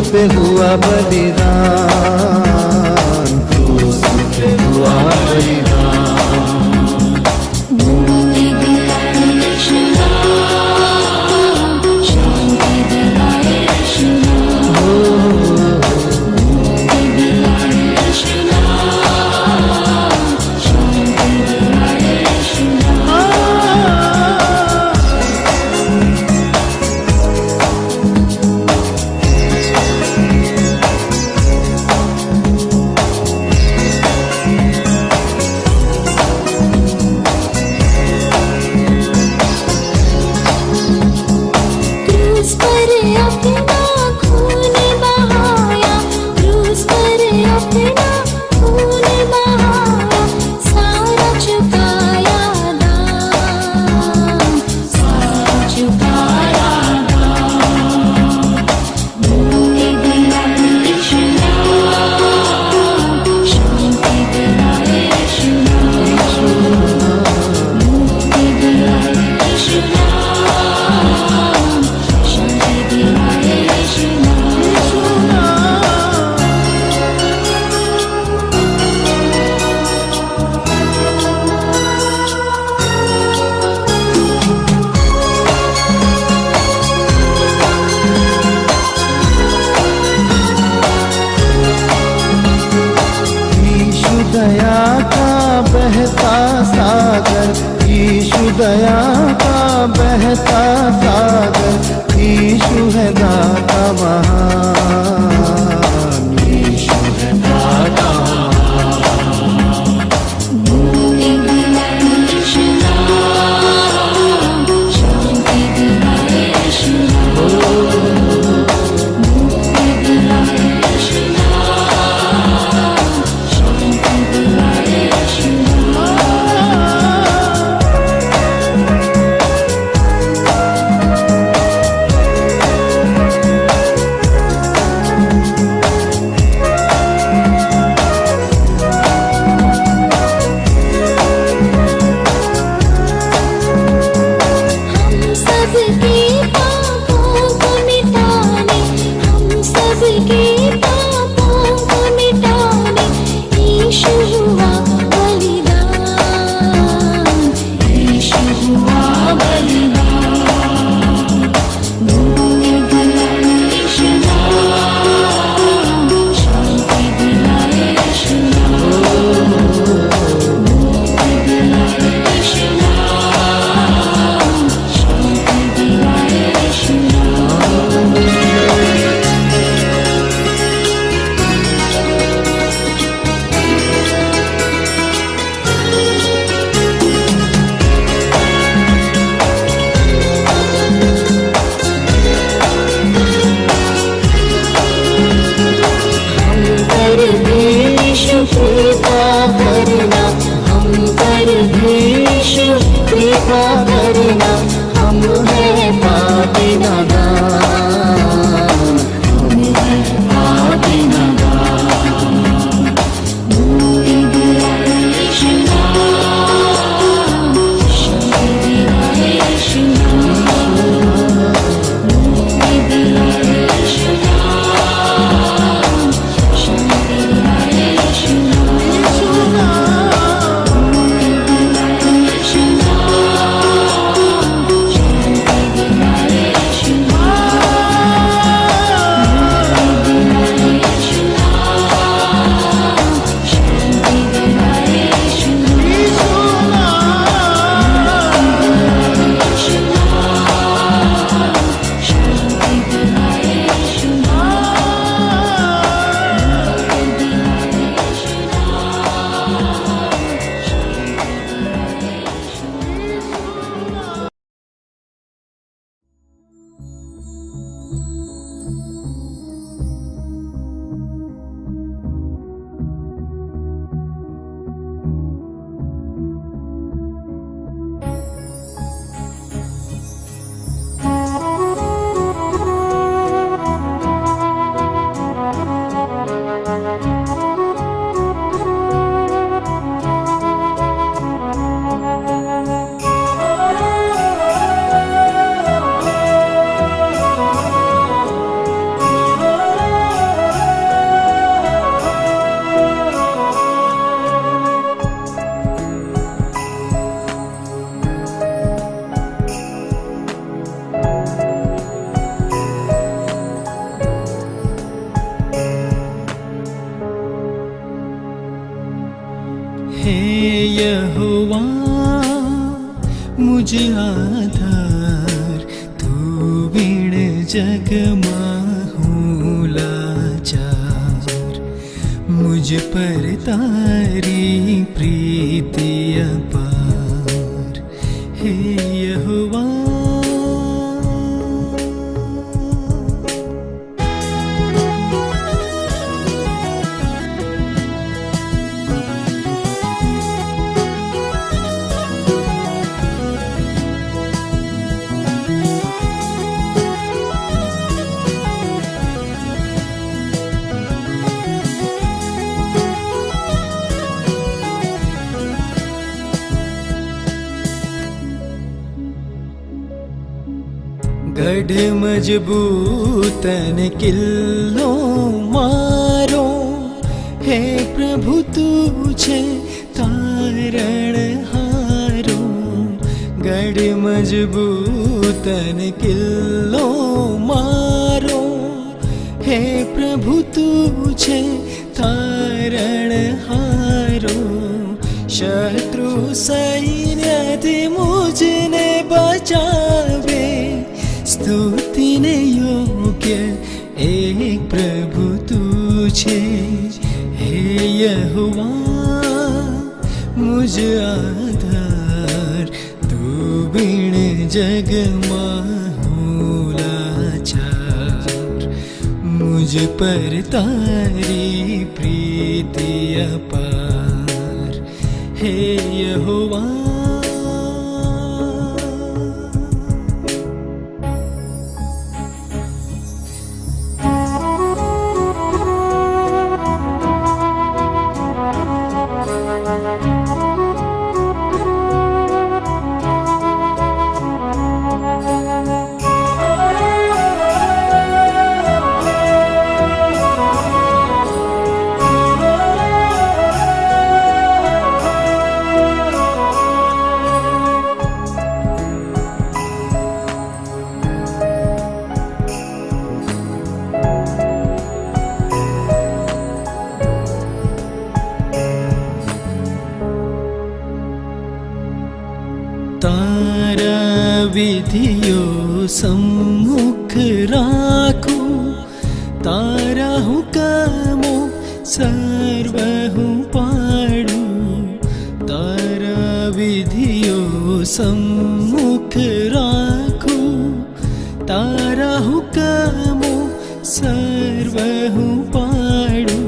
पे हुआ बलिदान, क्रूस पे हुआ बलिदान। मुक्ति दिलाए यीशु नाम, शांति दिलाए यीशु नाम। मुक्ति दिलाए यीशु नाम, शांति दिलाए यीशु नाम। क्रूस पर अपना खून बहाया, क्रूस पर अपना खून बहाया, सारा चुकाया दाम, सारा चुकाया दाम। मुक्ति दिलाए यीशु नाम, शांति दिलाए यीशु नाम। मुक्ति दिलाए यीशु नाम, शांति दिलाए मुझ आधार, तू बिन जगમાં હું લાચાર. मुझ पर तारी प्रीति अपार, हे यहोवा. गढ़ मजबूत न किल्लो मारो, हे प्रभु तू छे तारण हारो. गढ़ मजबूत न किल्लो मारो, हे प्रभु तू छे तारण हारो. शत्रु सैन्यथी मुझने बचावे, स्तुतिने योग्य एक प्रभु तू छे. हे यहोवा मुझ आधार, तू बिन जगમાં હું લાચાર. मुझ पर तारी प्रीति अपार, हे यहोवा. तारा विधियो सम्मुख राखो, तारा हुकमो सर्व हूँ पाडू. तारा विधियो सम्मुख राखो, तारा हुकमो सर्व हूँ पाडू.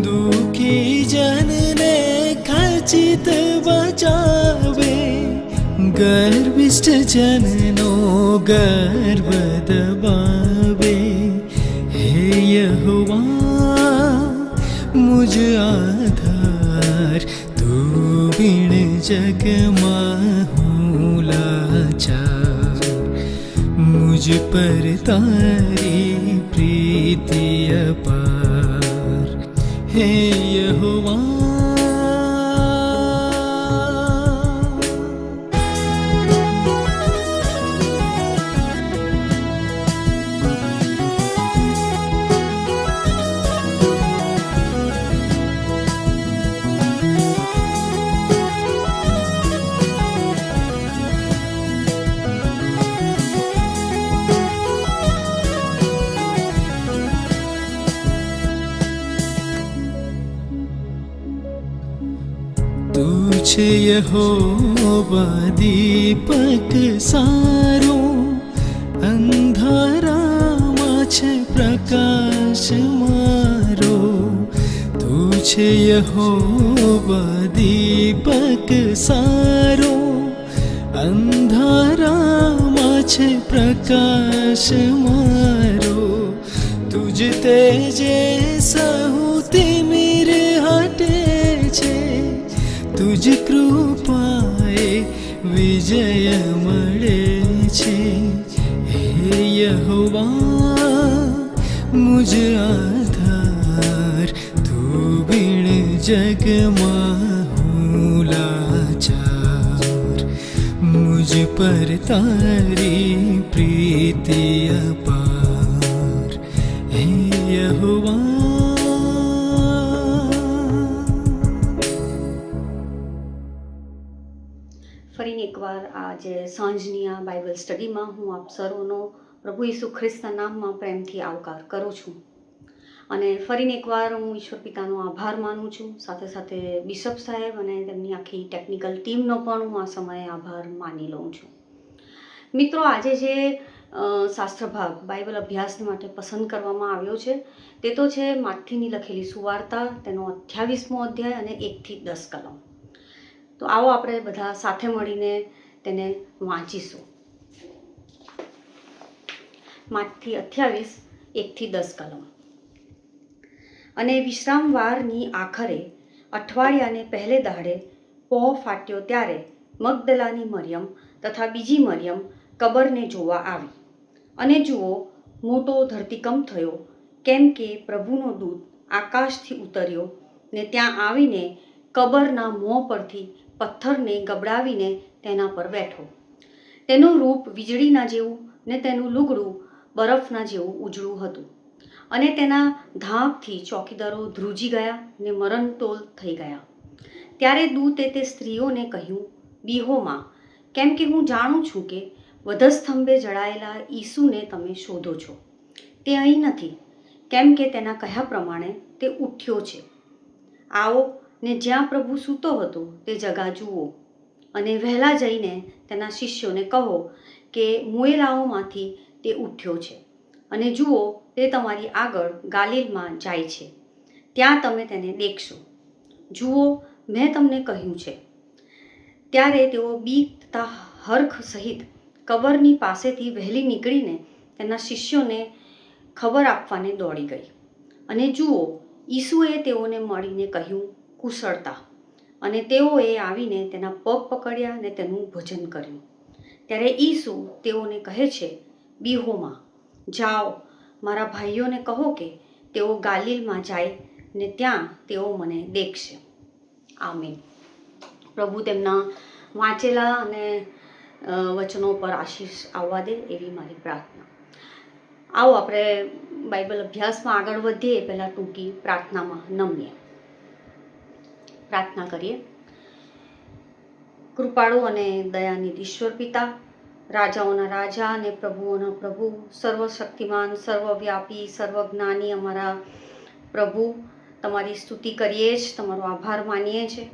दुखी जनने खचित बचावे, गर्विष्ठ जननो गर्व दबावे. हे यहोवा मुझ आधार, तू बिन जगમાં હું લાચાર. मुझ पर तारी प्रीति अपार, हे यहोवा. तू छे यहोवा दीपक सारो, अंधारामां छे प्रकाश मारो. तू छे यहोवा दीपक सारो, अंधारामां छे प्रकाश मारो. तुझ तेजे सहुती मीर हटे छे, तुझ कृपाए विजय मळे छे. हे यहोवा मुझ आधार, तू बिन जगમાં હું લાચાર. मुझ पर तारी प्रीति अपार, हे यहोवा. ફરીને એકવાર એકવાર આજે સાંજની આ બાઇબલ સ્ટડીમાં હું આપ સર્વનો પ્રભુ ઈસુ ખ્રિસ્તના નામમાં પ્રેમથી આવકાર કરું છું. અને ફરીને એકવાર હું ઈશ્વર પિતાનો આભાર માનું છું. સાથે સાથે બિશપ સાહેબ અને તેમની આખી ટેકનિકલ ટીમનો પણ હું આ સમયે આભાર માની લઉં છું. મિત્રો, આજે જે શાસ્ત્ર ભાગ બાઇબલ અભ્યાસ માટે પસંદ કરવામાં આવ્યો છે તે તો છે માથીની લખેલી સુવાર્તા, તેનો 28મો અધ્યાય અને 1 થી 10 કલમ. તો આવો આપણે બધા સાથે મળીને તેને વાંચીશું. માથી 28, 1 થી 10 કલમ. અને વિશ્રામવારની આખરે અઠવાડિયાને પહેલે દાડે પહોર ફાટ્યો ત્યારે મગદલાની મરિયમ તથા બીજી મરિયમ કબરને જોવા આવી. અને જુઓ, મોટો ધરતીકંપ થયો, કેમ કે પ્રભુનો દૂત આકાશથી ઉતર્યો ને ત્યાં આવીને કબરના મોં પરથી પથ્થરને ગબડાવીને તેના પર બેઠો. તેનું રૂપ વીજળીના જેવું ને તેનું લુગડું બરફના જેવું ઉજળું હતું. અને તેના ધાકથી ચોકીદારો ધ્રુજી ગયા ને મરણતોલ થઈ ગયા. ત્યારે દૂતે તે સ્ત્રીઓને કહ્યું, બીહોમાં, કેમ કે હું જાણું છું કે વધસ્તંભે જડાયેલા ઈસુને તમે શોધો છો. તે અહીં નથી, કેમ કે તેના કહ્યા પ્રમાણે તે ઉઠ્યો છે. આવો ને જ્યાં પ્રભુ સૂતો હતો તે જગા જુઓ, અને વહેલા જઈને તેના શિષ્યોને કહો કે મુએલાઓમાંથી તે ઉઠ્યો છે, અને જુઓ, તે તમારી આગળ ગાલિલમાં જાય છે, ત્યાં તમે તેને દેખશો. જુઓ, મેં તમને કહ્યું છે. ત્યારે તેઓ બીક તથા હર્ખ સહિત કબરની પાસેથી વહેલી નીકળીને તેના શિષ્યોને ખબર આપવાને દોડી ગઈ. અને જુઓ, ઈસુએ તેઓને મળીને કહ્યું, કુશળતા. અને તેઓએ આવીને તેના પગ પકડ્યા અને તેનું ભજન કર્યું. ત્યારે ઈસુ તેઓને કહે છે, બીહોમાં, જાઓ, મારા ભાઈઓને કહો કે તેઓ ગાલિલમાં જાય ને ત્યાં તેઓ મને દેખશે. આમીન. પ્રભુ તેમના વાંચેલા અને વચનો પર આશીષ આવવા દે એવી મારી પ્રાર્થના. આવો આપણે બાઇબલ અભ્યાસમાં આગળ વધીએ પહેલાં ટૂંકી પ્રાર્થનામાં નમીએ. પ્રાર્થના કરીએ. કૃપાળુ અને દયાનિધિ ઈશ્વર પિતા, રાજાઓના રાજા અને પ્રભુઓના પ્રભુ, સર્વશક્તિમાન, સર્વવ્યાપી, સર્વજ્ઞાની અમારા પ્રભુ, તમારી સ્તુતિ કરીએ જ, તમારો આભાર માનીએ છીએ.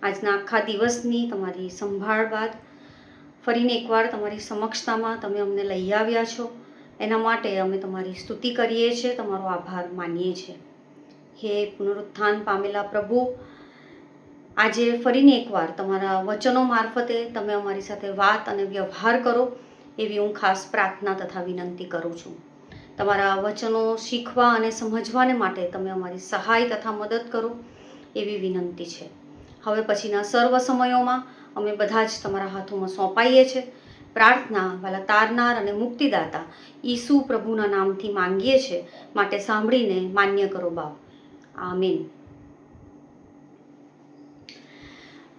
આજના આખા દિવસની તમારી સંભાળ બાદ ફરીને એકવાર તમારી સમક્ષતામાં તમે અમને લઈ આવ્યા છો. એના માટે અમે તમારી સ્તુતિ કરીએ છીએ, તમારો આભાર માનીએ છીએ. હે પુનરુત્થાન પામેલા પ્રભુ, આજે ફરીને એકવાર તમારા વચનો મારફતે તમે અમારી સાથે વાત અને વ્યવહાર કરો એવી હું ખાસ પ્રાર્થના તથા વિનંતી કરું છું. તમારા વચનો શીખવા અને સમજવાને માટે તમે અમારી સહાય તથા મદદ કરો એવી વિનંતી છે. હવે પછીના સર્વ સમયોમાં અમે બધા જ તમારા હાથોમાં સોંપાઈએ છીએ. પ્રાર્થના વાલા તારનાર અને મુક્તિદાતા ઈસુ પ્રભુના નામથી માંગીએ છીએ, માટે સાંભળીને માન્ય કરો બાપ. આમીન.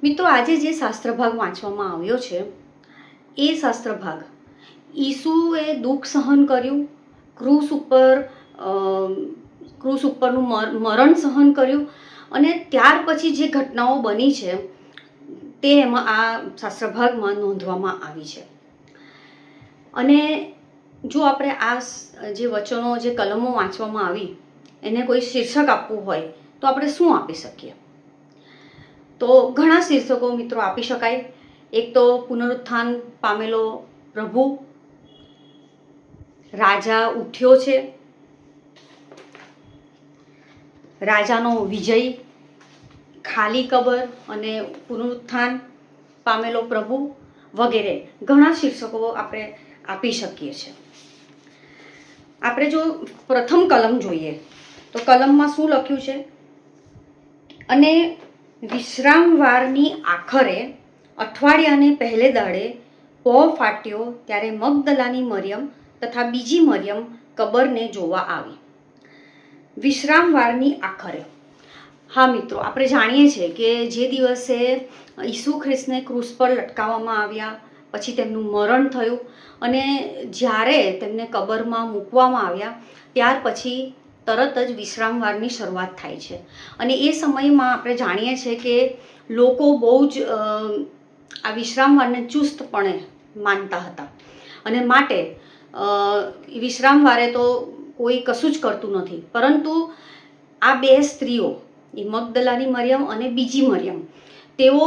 મિત્રો, આજે જે શાસ્ત્ર ભાગ વાંચવામાં આવ્યો છે એ શાસ્ત્ર ભાગ ઈસુએ દુઃખ સહન કર્યું, ક્રૂસ ઉપરનું મરણ સહન કર્યું, અને ત્યાર પછી જે ઘટનાઓ બની છે તે એમાં આ શાસ્ત્ર ભાગમાં નોંધવામાં આવી છે. અને જો આપણે આ જે વચનો, જે કલમો વાંચવામાં આવી એને કોઈ શીર્ષક આપવું હોય તો આપણે શું આપી શકીએ? તો ઘણા શીર્ષકો મિત્રો આપી શકાય. એક તો પુનરુત્થાન પામેલો પ્રભુ, રાજા ઉઠ્યો છે, રાજાનો વિજય, ખાલી કબર અને પુનરુત્થાન પામેલો પ્રભુ વગેરે ઘણા શીર્ષકો આપણે આપી શકીએ છીએ. આપણે જો પ્રથમ કલમ જોઈએ તો કલમમાં શું લખ્યું છે? અને વિશ્રામવારની આખરે અઠવાડિયાને પહેલે દાડે પહોર ફાટ્યો ત્યારે મગદલાની મરિયમ તથા બીજી મરિયમ કબરને જોવા આવી. વિશ્રામવારની આખરે. હા મિત્રો, આપણે જાણીએ છીએ કે જે દિવસે ઈસુ ખ્રિસ્તને ક્રૂસ પર લટકાવવામાં આવ્યા, પછી તેમનું મરણ થયું, અને જ્યારે તેમને કબરમાં મૂકવામાં આવ્યા ત્યાર પછી તરત જ વિશ્રામવારની શરૂઆત થાય છે. અને એ સમયમાં આપણે જાણીએ છીએ કે લોકો બહુ જ આ વિશ્રામવારને ચુસ્તપણે માનતા હતા અને માટે વિશ્રામવારે તો કોઈ કશું જ કરતું નથી. પરંતુ આ બે સ્ત્રીઓ, એ મગદલાની મરિયમ અને બીજી મરિયમ, તેઓ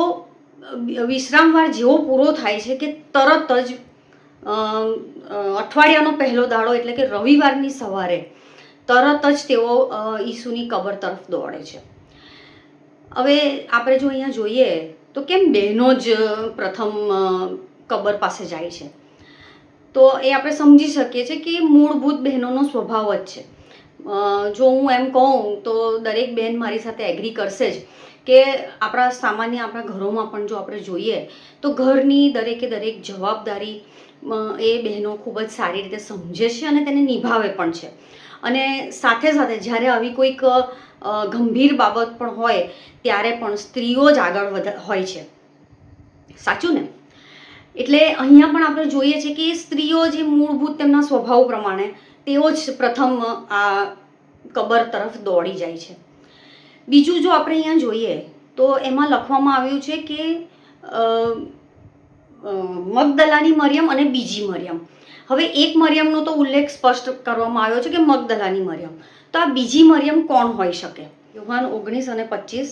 વિશ્રામવાર જેવો પૂરો થાય છે કે તરત જ અઠવાડિયાનો પહેલો દાડો એટલે કે રવિવારની સવારે તરત જ તેઓ ઈસુની કબર તરફ દોડે છે. હવે આપણે જો અહીંયા જોઈએ તો કેમ બહેનો જ પ્રથમ કબર પાસે જાય છે, તો એ આપણે સમજી શકીએ છીએ કે મૂળભૂત બહેનોનો સ્વભાવ જ છે. જો હું એમ કહું તો દરેક બહેન મારી સાથે એગ્રી કરશે જ કે આપણા ઘરોમાં પણ જો આપણે જોઈએ તો ઘરની દરેકે દરેક જવાબદારી એ બહેનો ખૂબ જ સારી રીતે સમજે છે અને તેને નિભાવે પણ છે. અને સાથે સાથે જ્યારે આવી કોઈક ગંભીર બાબત પણ હોય ત્યારે પણ સ્ત્રીઓ જ આગળ હોય છે. સાચું ને? એટલે અહીંયા પણ આપણે જોઈએ છીએ કે સ્ત્રીઓ જે મૂળભૂત તેમના સ્વભાવ પ્રમાણે તેઓ જ પ્રથમ આ કબર તરફ દોડી જાય છે. બીજું જો આપણે અહીંયા જોઈએ તો એમાં લખવામાં આવ્યું છે કે મગદલાની મરિયમ અને બીજી મરિયમ. હવે એક મરિયમનો તો ઉલ્લેખ સ્પષ્ટ કરવામાં આવ્યો છે કે મગદલાની મરિયમ, તો આ બીજી મરિયમ કોણ હોઈ શકે? યોહાન 19:25.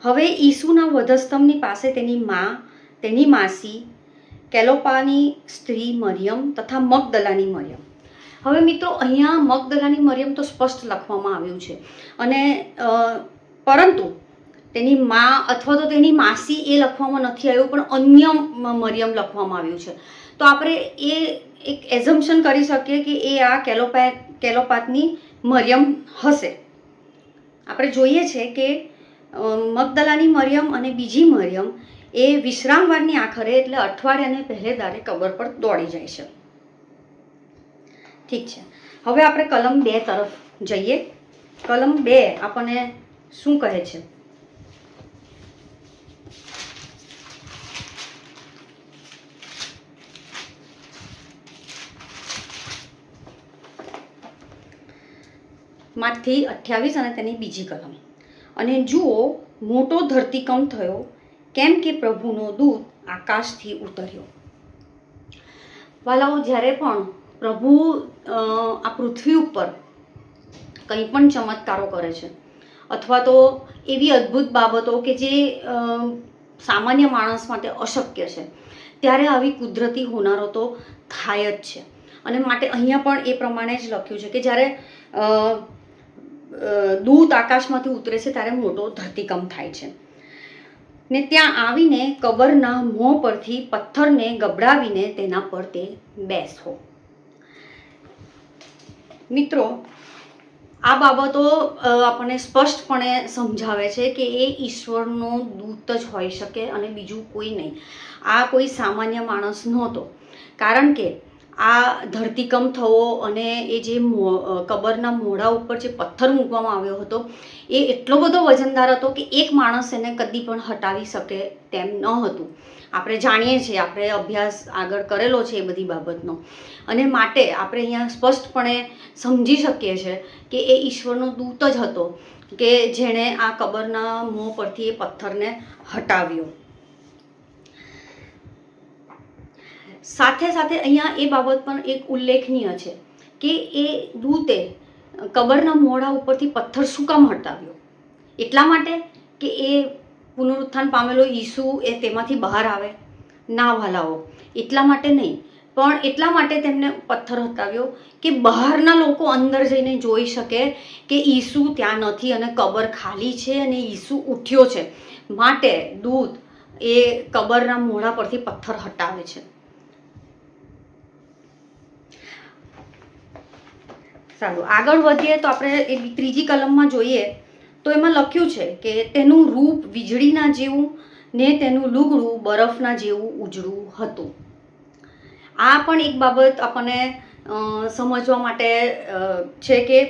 હવે ઈસુના વધસ્તંભની પાસે તેની મા, તેની માસી, કેલોપાની સ્ત્રી મરિયમ તથા મગદલાની મરિયમ. હવે મિત્રો અહીંયા મગદલાની મરિયમ તો સ્પષ્ટ લખવામાં આવ્યું છે અને પરંતુ તેની મા અથવા તો તેની માસી એ લખવામાં નથી આવ્યું, પણ અન્ય મરિયમ લખવામાં આવ્યું છે. તો આપણે એ એક એઝમ્પશન કરી શકીએ કે એ આ કેલોપાતની મરિયમ હશે. આપણે જોઈએ છે કે મગદલાની મરિયમ અને બીજી મરિયમ એ વિશ્રામવારની આખરે એટલે અઠવાડિયાને પહેલે દાડે કબર પર દોડી જાય છે. ઠીક છે, હવે આપણે કલમ 2 તરફ જઈએ. કલમ 2 આપણને શું કહે છે? માંથી 28 અને તેની બીજી કલમ. અને જુઓ, મોટો ધરતીકંપ થયો, કેમ કે પ્રભુનો દૂત આકાશથી ઉતર્યો. વાલાઓ, જ્યારે પણ પ્રભુ આ પૃથ્વી ઉપર કંઈ પણ ચમત્કારો કરે છે અથવા તો એવી અદ્ભુત બાબતો કે જે સામાન્ય માણસ માટે અશક્ય છે, ત્યારે આવી કુદરતી હોનારો તો થાય જ છે. અને માટે અહીંયા પણ એ પ્રમાણે જ લખ્યું છે કે જ્યારે દૂત આકાશમાંથી ઉતરે છે ત્યારે મોટો ધરતીકંપ થાય છે. ને ત્યાં આવીને કબરના મોં પરથી પથ્થરને ગબડાવીને તેના પર તે બેસો. મિત્રો, આ બાબતો આપણને સ્પષ્ટપણે સમજાવે છે કે એ ઈશ્વરનો દૂત જ હોઈ શકે અને બીજું કોઈ નહીં. આ કોઈ સામાન્ય માણસ નહોતો, કારણ કે આ ધરતીકંપ થવો અને એ જે કબરના મોઢા ઉપર જે પથ્થર મૂકવામાં આવ્યો હતો એ એટલો બધો વજનદાર હતો કે એક માણસ એને કદી પણ હટાવી શકે તેમ ન હતું. આપણે જાણીએ છીએ, આપણે અભ્યાસ આગળ કરેલો છે એ બધી બાબતનો, અને માટે આપણે અહીંયા સ્પષ્ટપણે સમજી શકીએ છીએ કે એ ઈશ્વરનો દૂત જ હતો કે જેણે આ કબરના મોં પરથી એ પથ્થરને હટાવ્યો. સાથે સાથે અહીંયા એ બાબત પણ એક ઉલ્લેખનીય છે કે એ દૂતે કબરના મોઢા ઉપરથી પથ્થર શું કામ હટાવ્યો? એટલા માટે કે એ પુનરુત્થાન પામેલો ઈસુ એ તેમાંથી બહાર આવે? ના વાલાઓ, એટલા માટે નહીં, પણ એટલા માટે તેમને પથ્થર હટાવ્યો કે બહારના લોકો અંદર જઈને જોઈ શકે કે ઈસુ ત્યાં નથી અને કબર ખાલી છે અને ઈસુ ઉઠ્યો છે. માટે દૂત એ કબરના મોઢા પરથી પથ્થર હટાવે છે. સારું, આગળ વધીએ તો આપણે એ ત્રીજી કલમમાં જોઈએ તો એમાં લખ્યું છે કે તેનું રૂપ વીજળીના જેવું ને તેનું લુગડું બરફના જેવું ઉજળું હતું. આ પણ એક બાબત આપણને સમજવા માટે છે કે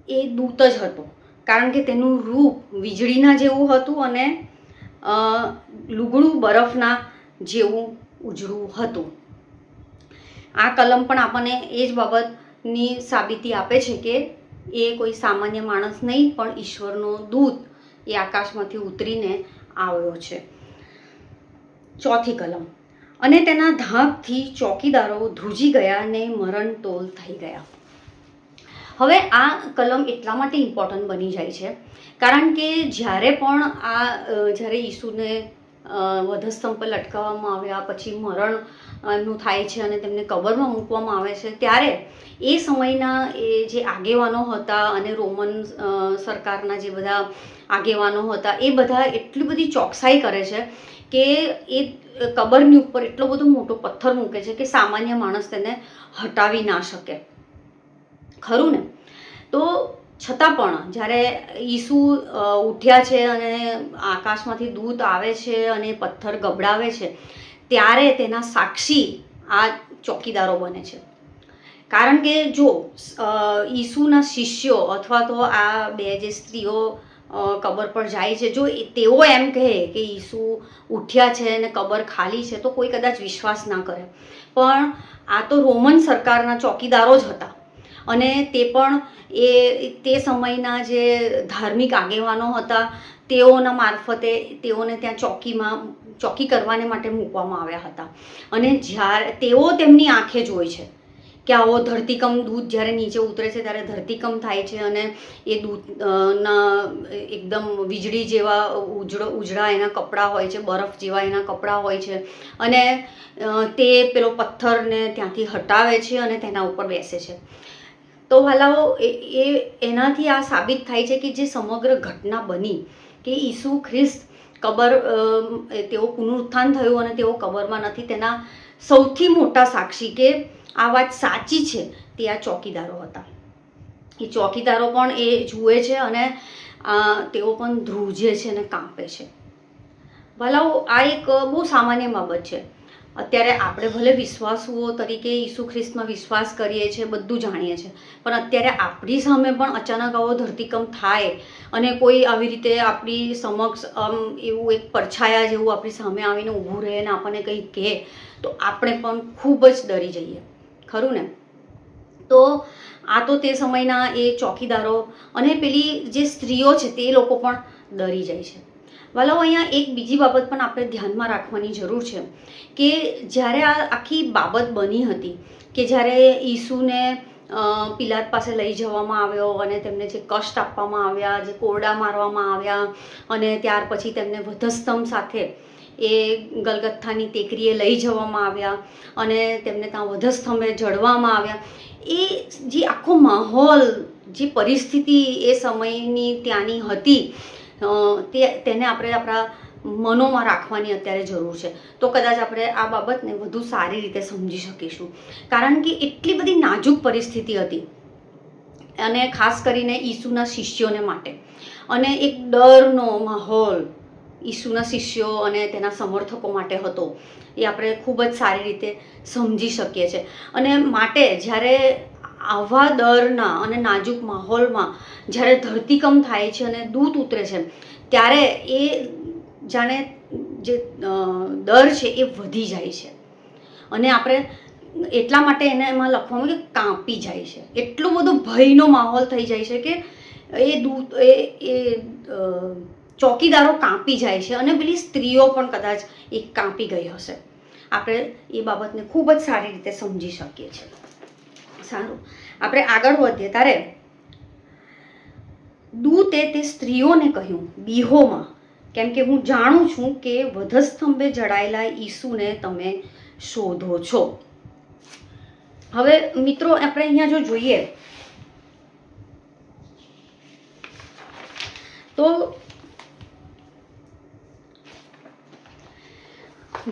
એ દૂત જ હતો, કારણ કે તેનું રૂપ વીજળીના જેવું હતું અને લુગડું બરફના જેવું ઉજળું હતું. આ કલમ પણ આપણને એ જ બાબતની સાબિતી આપે છે કે એ કોઈ સામાન્ય માણસ નહીં, પણ ઈશ્વરનો દૂત એ આકાશમાંથી ઉતરીને આવ્યો છે. ચોથી કલમ, અને તેના ધાકથી ચોકીદારો ધ્રુજી ગયા અને મરણતોલ થઈ ગયા. હવે આ કલમ એટલા માટે ઇમ્પોર્ટન્ટ બની જાય છે કારણ કે જ્યારે પણ જ્યારે ઈસુને વધસ્તંભ પર લટકાવવામાં આવ્યા, પછી મરણ એમનું થાય છે અને તેમને કબરમાં મૂકવામાં આવે છે, ત્યારે એ સમયના એ જે આગેવાનો હતા અને રોમન સરકારના જે બધા આગેવાનો હતા એ બધા એટલી બધી ચોકસાઈ કરે છે કે એ કબરની ઉપર એટલો બધો મોટો પથ્થર મૂકે છે કે સામાન્ય માણસ તેને હટાવી ના શકે. ખરું ને? તો છતાં પણ જ્યારે ઈસુ ઉઠ્યા છે અને આકાશમાંથી દૂત આવે છે અને પથ્થર ગબડાવે છે, ત્યારે તેના સાક્ષી આ ચોકીદારો બને છે. કારણ કે જો ઈસુના શિષ્યો અથવા તો આ બે જે સ્ત્રીઓ કબર પર જાય છે, જો તેઓ એમ કહે કે ઈસુ ઉઠ્યા છે અને કબર ખાલી છે, તો કોઈ કદાચ વિશ્વાસ ના કરે. પણ આ તો રોમન સરકારના ચોકીદારો જ હતા અને તે પણ તે સમયના જે ધાર્મિક આગેવાનો હતા તેઓના મારફતે તેઓને ત્યાં ચોકી કરવાને માટે મૂકવામાં આવ્યા હતા. અને જ્યારે તેઓ તેમની આંખે જોઈ છે કે આવો ધરતીકંપ, દૂધ જ્યારે નીચે ઉતરે છે ત્યારે ધરતીકંપ થાય છે અને એ દૂધના એકદમ વીજળી જેવા ઉજળા એના કપડાં હોય છે, બરફ જેવા એના કપડાં હોય છે, અને તે પેલો પથ્થરને ત્યાંથી હટાવે છે અને તેના ઉપર બેસે છે. તો વાલાઓ, એનાથી આ સાબિત થાય છે કે જે સમગ્ર ઘટના બની કે ઈસુ ખ્રિસ્ત તેઓ પુનરુત્થાન થયું અને તેઓ કબરમાં નથી, તેના સૌથી મોટા સાક્ષી કે આ વાત સાચી છે તે આ ચોકીદારો હતા. એ ચોકીદારો પણ એ જુએ છે અને તેઓ પણ ધ્રુજે છે અને કાંપે છે. ભલાઓ, આ એક બહુ સામાન્ય બાબત છે. અત્યારે આપણે ભલે વિશ્વાસુઓ તરીકે ઈસુ ખ્રિસ્તમાં વિશ્વાસ કરીએ છીએ, બધું જાણીએ છીએ, પણ અત્યારે આપણી સામે પણ અચાનક આવો ધરતીકંપ થાય અને કોઈ આવી રીતે આપણી સમક્ષ એવું એક પડછાયા જેવું આપણી સામે આવીને ઊભું રહે ને આપણને કંઈ કહે, તો આપણે પણ ખૂબ જ ડરી જઈએ. ખરું ને? તો આ તો તે સમયના એ ચોકીદારો અને પેલી જે સ્ત્રીઓ છે તે લોકો પણ ડરી જાય છે. વાલાઓ, અહીંયા એક બીજી બાબત પણ આપણે ધ્યાનમાં રાખવાની જરૂર છે કે જ્યારે આ આખી બાબત બની હતી કે જ્યારે ઈસુને પિલાત પાસે લઈ જવામાં આવ્યો અને તેમને જે કષ્ટ આપવામાં આવ્યા, જે કોરડા મારવામાં આવ્યા અને ત્યાર પછી તેમને વધસ્તંભ સાથે એ ગલગથ્થાની ટેકરીએ લઈ જવામાં આવ્યા અને તેમને ત્યાં વધસ્તંભે જડવામાં આવ્યા, એ જે આખો માહોલ, જે પરિસ્થિતિ એ સમયની ત્યાંની હતી, તેને આપણે આપણા મનોમાં રાખવાની અત્યારે જરૂર છે. તો કદાચ આપણે આ બાબતને વધુ સારી રીતે સમજી શકીશું. કારણ કે એટલી બધી નાજુક પરિસ્થિતિ હતી અને ખાસ કરીને ઈસુના શિષ્યોને માટે, અને એક ડરનો માહોલ ઈસુના શિષ્યો અને તેના સમર્થકો માટે હતો. એ આપણે ખૂબ જ સારી રીતે સમજી શકીએ છીએ. અને માટે જ્યારે આવા ડરના અને નાજુક માહોલમાં જ્યારે ધરતીકંપ થાય છે અને દૂત ઉતરે છે, ત્યારે એ જાણે જે ડર છે એ વધી જાય છે. અને આપણે એટલા માટે એમાં લખવાનું કે કાંપી જાય છે. એટલો બધો ભયનો માહોલ થઈ જાય છે કે એ ચોકીદારો કાંપી જાય છે અને પેલી સ્ત્રીઓ પણ કદાચ એ કાંપી ગઈ હશે. આપણે એ બાબતને ખૂબ જ સારી રીતે સમજી શકીએ છીએ. સારું, આપણે આગળ વધીએ. ત્યારે દૂતે તે સ્ત્રીઓને કહ્યું, બીહોમાં, કેમ કે હું જાણું છું કે વધસ્તંભે જડાયેલા ઈસુને તમે શોધો છો. હવે મિત્રો, આપણે અહીંયા જો જોઈએ તો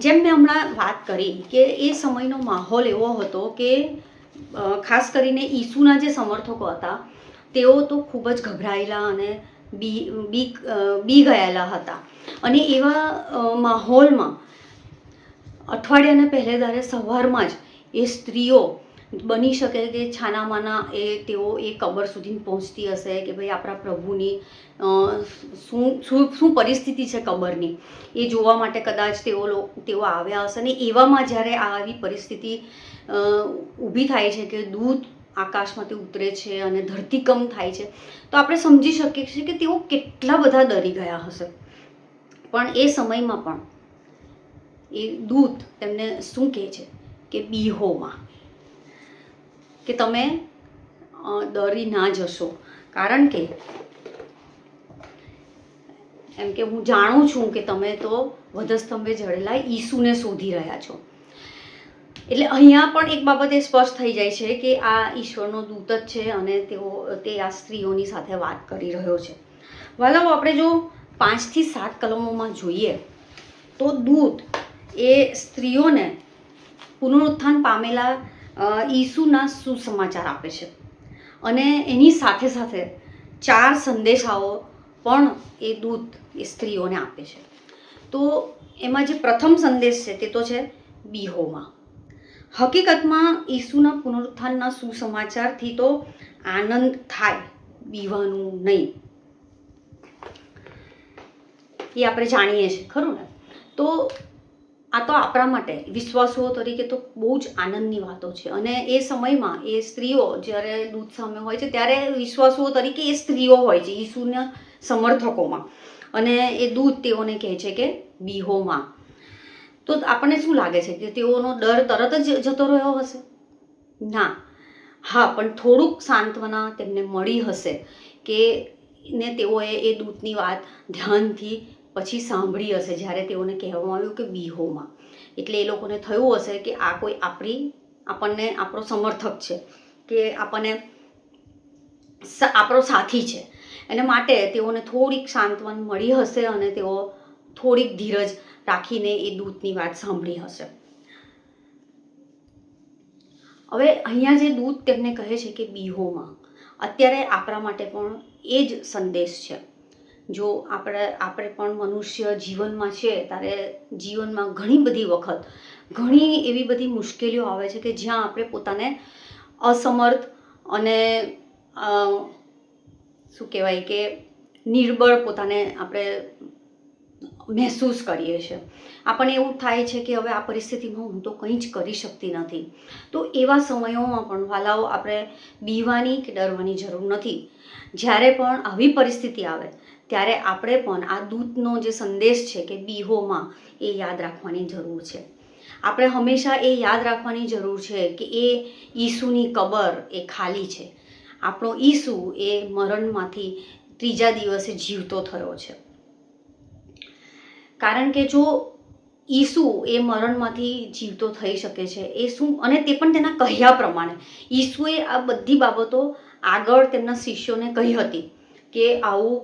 જેમ મેં હમણાં વાત કરી કે એ સમયનો માહોલ એવો હતો કે ખાસ કરીને ઈસુના જે સમર્થકો હતા તેઓ તો ખૂબ જ ગભરાયેલા અને બી ગયેલા હતા. અને એવા માહોલમાં અઠવાડિયાના પહેલે દાડે સવારમાં જ એ સ્ત્રીઓ બની શકે કે છાનામાના તેઓ એ કબર સુધી પહોંચતી હશે કે ભાઈ આપણા પ્રભુની શું પરિસ્થિતિ છે કબરની, એ જોવા માટે કદાચ તેઓ આવ્યા હશે. અને એવામાં જ્યારે આવી પરિસ્થિતિ ઊભી થાય છે કે દૂત આકાશમાંથી ઉતરે છે અને ધરતીકંપ થાય છે, તો આપણે સમજી શકીએ છીએ કે તેઓ કેટલા બધા ડરી ગયા હશે. પણ એ સમયમાં પણ એ દૂત તેમને શું કહે છે કે બીહોમાં, કે તમે ડરી ના જશો, કારણ કે એમ કે હું જાણું છું કે તમે તો વધસ્તંભે જડેલા ઈસુને શોધી રહ્યા છો. એટલે અહીંયા પણ એક બાબત એ સ્પષ્ટ થઈ જાય છે કે આ ઈશ્વરનો દૂત જ છે અને તે આ સ્ત્રીઓની સાથે વાત કરી રહ્યો છે. વાલાઓ, આપણે જો 5 થી 7 કલમોમાં જોઈએ તો દૂત એ સ્ત્રીઓને પુનરુત્થાન પામેલા ઈસુના સુસમાચાર આપે છે અને એની સાથે સાથે 4 સંદેશાઓ પણ એ દૂત એ સ્ત્રીઓને આપે છે. તો એમાં જે પ્રથમ સંદેશ છે તે તો છે બીહોમાં. હકીકતમાં ઈસુના પુનરુત્થાનના સુસમાચારથી તો આનંદ થાય, બીવાનું નહીં, એ આપણે જાણીએ છીએ, ખરું ને? તો આ તો આપણા માટે વિશ્વાસુઓ તરીકે તો બહુ જ આનંદની વાતો છે. અને એ સમયમાં એ સ્ત્રીઓ જ્યારે દૂત સામે હોય છે ત્યારે વિશ્વાસુઓ તરીકે એ સ્ત્રીઓ હોય છે ઈસુના સમર્થકોમાં, અને એ દૂત તેઓને કહે છે કે બીહોમાં. તો આપણને શું લાગે છે કે તેઓનો ડર તરત જ જતો રહ્યો હશે? ના. હા, પણ થોડુંક સાંત્વના તેમને મળી હશે કે ને તેઓએ એ દૂતની વાત ધ્યાનથી પછી સાંભળી હશે જ્યારે તેઓને કહેવામાં આવ્યું કે બીહોમાં. એટલે એ લોકોને થયું હશે કે આ કોઈ આપણને આપણો સમર્થક છે, કે આપણો સાથી છે, એના માટે તેઓને થોડીક સાંત્વન મળી હશે અને તેઓ થોડીક ધીરજ રાખીને એ દૂતની વાત સાંભળી હશે. હવે અહીંયા જે દૂત તેમને કહે છે કે બીહોમાં, અત્યારે આપણા માટે પણ એ જ સંદેશ છે. જો આપણે પણ મનુષ્ય જીવનમાં છે ત્યારે જીવનમાં ઘણી બધી વખત ઘણી એવી બધી મુશ્કેલીઓ આવે છે કે જ્યાં આપણે પોતાને અસમર્થ અને શું કહેવાય કે નિર્બળ પોતાને આપણે મહેસૂસ કરીએ છીએ. આપણને એવું થાય છે કે હવે આ પરિસ્થિતિમાં હું તો કંઈ જ કરી શકતી નથી. તો એવા સમયોમાં પણ વાલાઓ, આપણે બીવાની કે ડરવાની જરૂર નથી. જ્યારે પણ આવી પરિસ્થિતિ આવે ત્યારે આપણે પણ આ દૂતનો જે સંદેશ છે કે બીહોમાં, એ યાદ રાખવાની જરૂર છે. આપણે હંમેશા એ યાદ રાખવાની જરૂર છે કે એ ઈસુની કબર એ ખાલી છે. આપણો ઈસુ એ મરણમાંથી 3જા દિવસે જીવતો થયો છે. કારણ કે જો ઈસુ એ મરણમાંથી જીવતો થઈ શકે છે એ શું, અને તે પણ તેના કહ્યા પ્રમાણે. ઈસુએ આ બધી બાબતો આગળ તેમના શિષ્યોને કહી હતી કે આવું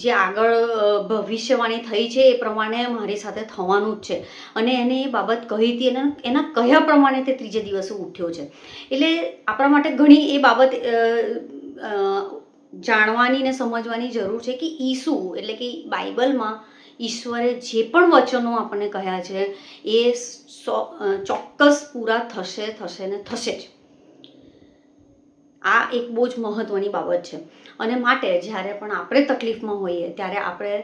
જે આગળ ભવિષ્યવાણી થઈ છે એ પ્રમાણે મારી સાથે થવાનું જ છે, અને એને એ બાબત કહી હતી અને એના કહ્યા પ્રમાણે તે 3જે દિવસે ઉઠ્યો છે. એટલે આપણા માટે ઘણી એ બાબત જાણવાની ને સમજવાની જરૂર છે કે ઈસુ એટલે કે બાઇબલમાં ઈશ્વરે જે પણ વચનો આપણને કહ્યા છે એ ચોક્કસ પૂરા થશે ને થશે જ. આ એક બહુ જ મહત્વની બાબત છે. અને માટે જ્યારે પણ આપણે તકલીફમાં હોઈએ ત્યારે આપણે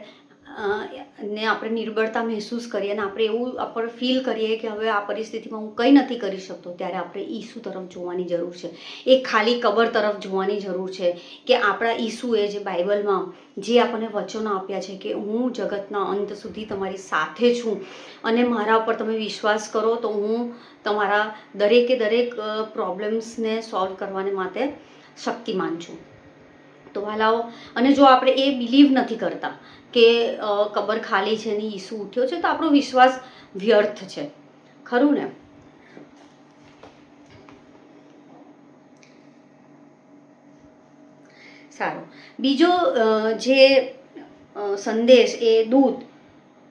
નિર્બળતા મહેસૂસ કરીએ અને આપણે એવું આપણે ફીલ કરીએ કે હવે આ પરિસ્થિતિમાં હું કંઈ નથી કરી શકતો, ત્યારે આપણે ઈસુ તરફ જોવાની જરૂર છે. એ ખાલી કબર તરફ જોવાની જરૂર છે કે આપણા ઈસુએ જે બાઇબલમાં જે આપણને વચનો આપ્યા છે કે હું જગતના અંત સુધી તમારી સાથે છું અને મારા ઉપર તમે વિશ્વાસ કરો તો હું તમારા દરેકે દરેક પ્રોબ્લેમ્સને સોલ્વ કરવાને માટે શક્તિમાન છું. તો વાલાઓ, અને જો આપણે એ બિલીવ નથી કરતા કે કબર ખાલી છે ને ઈસુ ઉઠ્યો છે, તો આપણો વિશ્વાસ વ્યર્થ છે, ખરું ને? સારું. બીજો જે સંદેશ એ દૂત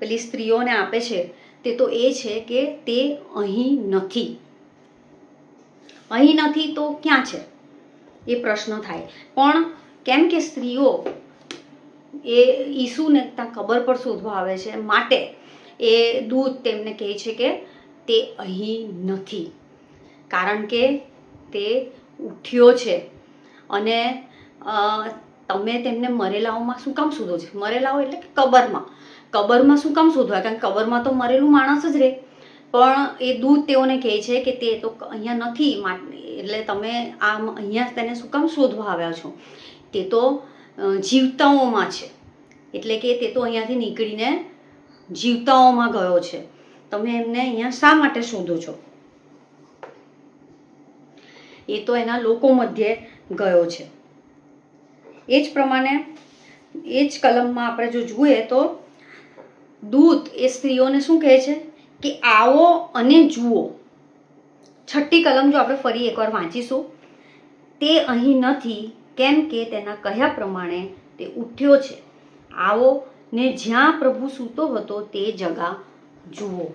પેલી સ્ત્રીઓને આપે છે તે તો એ છે કે તે અહીં નથી. અહીં નથી તો ક્યાં છે એ પ્રશ્ન થાય. પણ કેમ કે સ્ત્રીઓ એ ઈસુને ત્યાં કબર પર શોધવા આવે છે, માટે એ દૂત તેમને કહે છે કે તે અહીં નથી, કારણ કે તે ઉઠ્યો છે. અને તમે તેમને મરેલાઓમાં શું કામ શોધો છો? મરેલાઓ એટલે કે કબરમાં શું કામ શોધવા? કારણ કે કબરમાં તો મરેલું માણસ જ રહે. પણ એ દૂત તેઓને કહે છે કે તે તો અહીંયા નથી, એટલે તમે અહીંયા તેને શું કામ શોધવા આવ્યા છો? તે તો જીવતાઓમાં છે, એટલે કે તે તો અહીંયાથી નીકળીને જીવતાઓમાં ગયો છે. તમે એમને અહીંયા શા માટે શોધો છો? એ તો એના લોકો મધ્યે ગયો છે. એ જ પ્રમાણે એ જ કલમમાં આપણે જો જોઈએ તો દૂત એ સ્ત્રીઓને શું કહે છે કે આવો અને જુઓ. 6ઠ્ઠી કલમ જો આપણે ફરી એકવાર વાંચીશું, તે અહીં નથી કેમ કે તેના કહ્યા પ્રમાણે તે ઉઠ્યો છે. આવો ને જ્યાં પ્રભુ સૂતો હતો તે જગા જુઓ.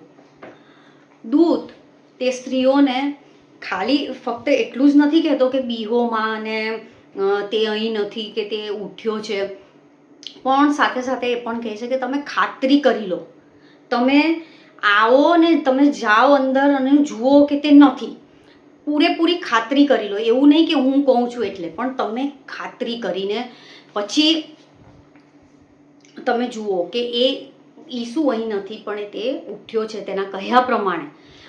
દૂત તે સ્ત્રીઓને ખાલી ફક્ત એટલું જ નથી કહેતો કે બીહોમાં ને તે અહીં નથી કે તે ઉઠ્યો છે, પણ સાથે સાથે એ પણ કહે છે કે તમે ખાતરી કરી લો, તમે આવો ને તમે જાઓ અંદર અને જુઓ કે તે નથી. પૂરેપૂરી ખાતરી કરી લો. એવું નહીં કે હું કહું છું એટલે, પણ તમે ખાતરી કરીને પછી તમે જુઓ કે એ ઈસુ અહીં નથી પણ તે ઉઠ્યો છે તેના કહ્યા પ્રમાણે.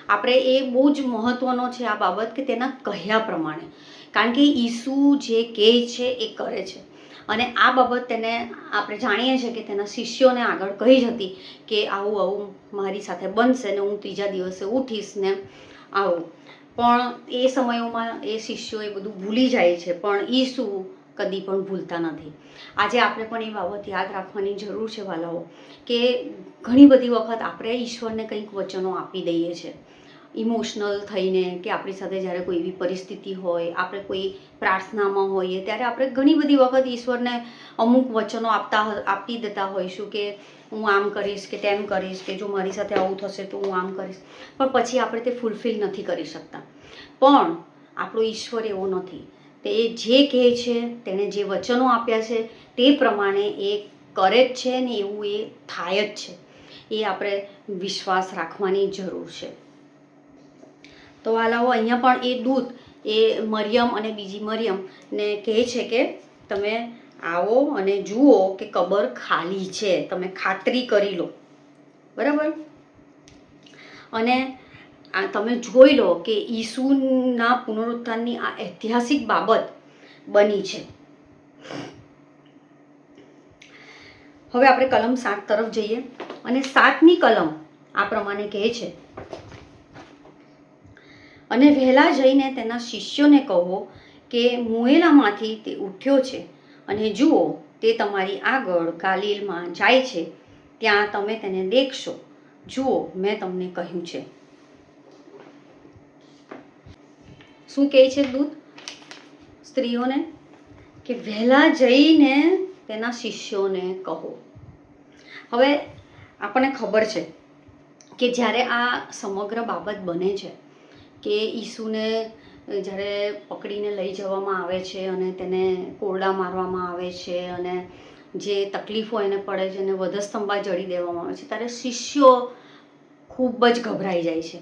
આપણે એ બહુ જ મહત્વનો છે આ બાબત કે તેના કહ્યા પ્રમાણે, કારણ કે ઈસુ જે કહે છે એ કરે છે. અને આ બાબત તેને આપણે જાણીએ છીએ કે તેના શિષ્યોને આગળ કહી જ હતી કે આવું આવું મારી સાથે બનશે ને હું 3જા દિવસે ઉઠીશ ને આવું. પણ એ સમયોમાં એ શિષ્યો એ બધું ભૂલી જાય છે, પણ ઈસુ કદી પણ ભૂલતા નથી. આજે આપણે પણ એ બાબત યાદ રાખવાની જરૂર છે વાલાઓ, કે ઘણી બધી વખત આપણે ઈશ્વરને કંઈક વચનો આપી દઈએ છીએ ઇમોશનલ થઈને, કે આપણી સાથે જ્યારે કોઈ એવી પરિસ્થિતિ હોય, આપણે કોઈ પ્રાર્થનામાં હોઈએ ત્યારે આપણે ઘણી બધી વખત ઈશ્વરને અમુક વચનો આપી દેતા હોઈશું કે હું આમ કરીશ કે તેમ કરીશ, કે જો મારી સાથે આવું થશે તો હું આમ કરીશ, પણ પછી આપણે તે ફૂલફિલ નથી કરી શકતા. પણ આપણો ઈશ્વર એવો નથી. તે જે કહે છે, તેણે જે વચનો આપ્યા છે તે પ્રમાણે એ કરે જ છે ને એવું એ થાય જ છે. એ આપણે વિશ્વાસ રાખવાની જરૂર છે. તો વાલાઓ, અહીંયા પણ એ દૂત એ મરિયમ અને બીજી મરિયમને કહે છે કે તમે આવો અને જુઓ કે કબર ખાલી છે, તમે ખાતરી કરી લો. બરાબર? અને આ તમે જોઈ લો કે ઈસુના પુનરુત્થાનની આ ઐતિહાસિક બાબત બની છે. હવે આપણે કલમ 7 તરફ જઈએ અને 7મી કલમ આ પ્રમાણે કહે છે, અને વહેલા જઈને તેના શિષ્યોને કહો કે મુએલામાંથી તે ઉઠ્યો છે, અને જુઓ તે તમારી આગળ ગાલિલમાં જાય છે, ત્યાં તમે તેને દેખશો. જુઓ મેં તમને કહ્યું છે. શું કહે છે દૂત સ્ત્રીઓને? કે વહેલા જઈને તેના શિષ્યોને કહો. હવે આપણને ખબર છે કે જ્યારે આ સમગ્ર બાબત બને છે કે ઈસુને જ્યારે પકડીને લઈ જવામાં આવે છે અને તેને કોરડા મારવામાં આવે છે અને જે તકલીફો એને પડે છે અને વધસ્તંભા જડી દેવામાં આવે છે, ત્યારે શિષ્યો ખૂબ જ ગભરાઈ જાય છે,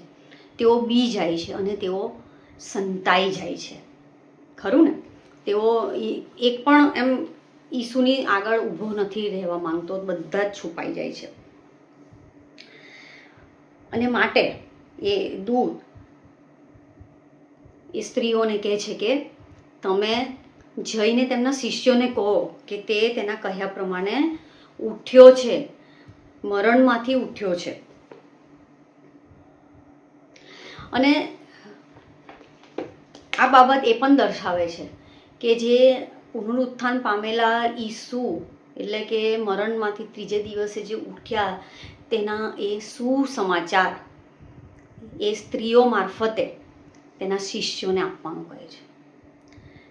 તેઓ બી જાય છે અને તેઓ સંતાઈ જાય છે. ખરું ને? તેઓ એક પણ એમ ઈસુની આગળ ઊભો નથી રહેવા માંગતો, બધા જ છુપાઈ જાય છે. અને માટે એ દૂત એ સ્ત્રીઓને કહે છે કે તમે જઈને તેમના શિષ્યોને કહો કે તે તેના કહ્યા પ્રમાણે ઉઠ્યો છે, મરણમાંથી ઉઠ્યો છે. અને આ બાબત એ પણ દર્શાવે છે કે જે પુનરુત્થાન પામેલા ઈસુ એટલે કે મરણમાંથી 3જે દિવસે જે ઉઠ્યા તેના એ સુસમાચાર એ સ્ત્રીઓ મારફતે તેના શિષ્યોને આપવાનું કહે છે.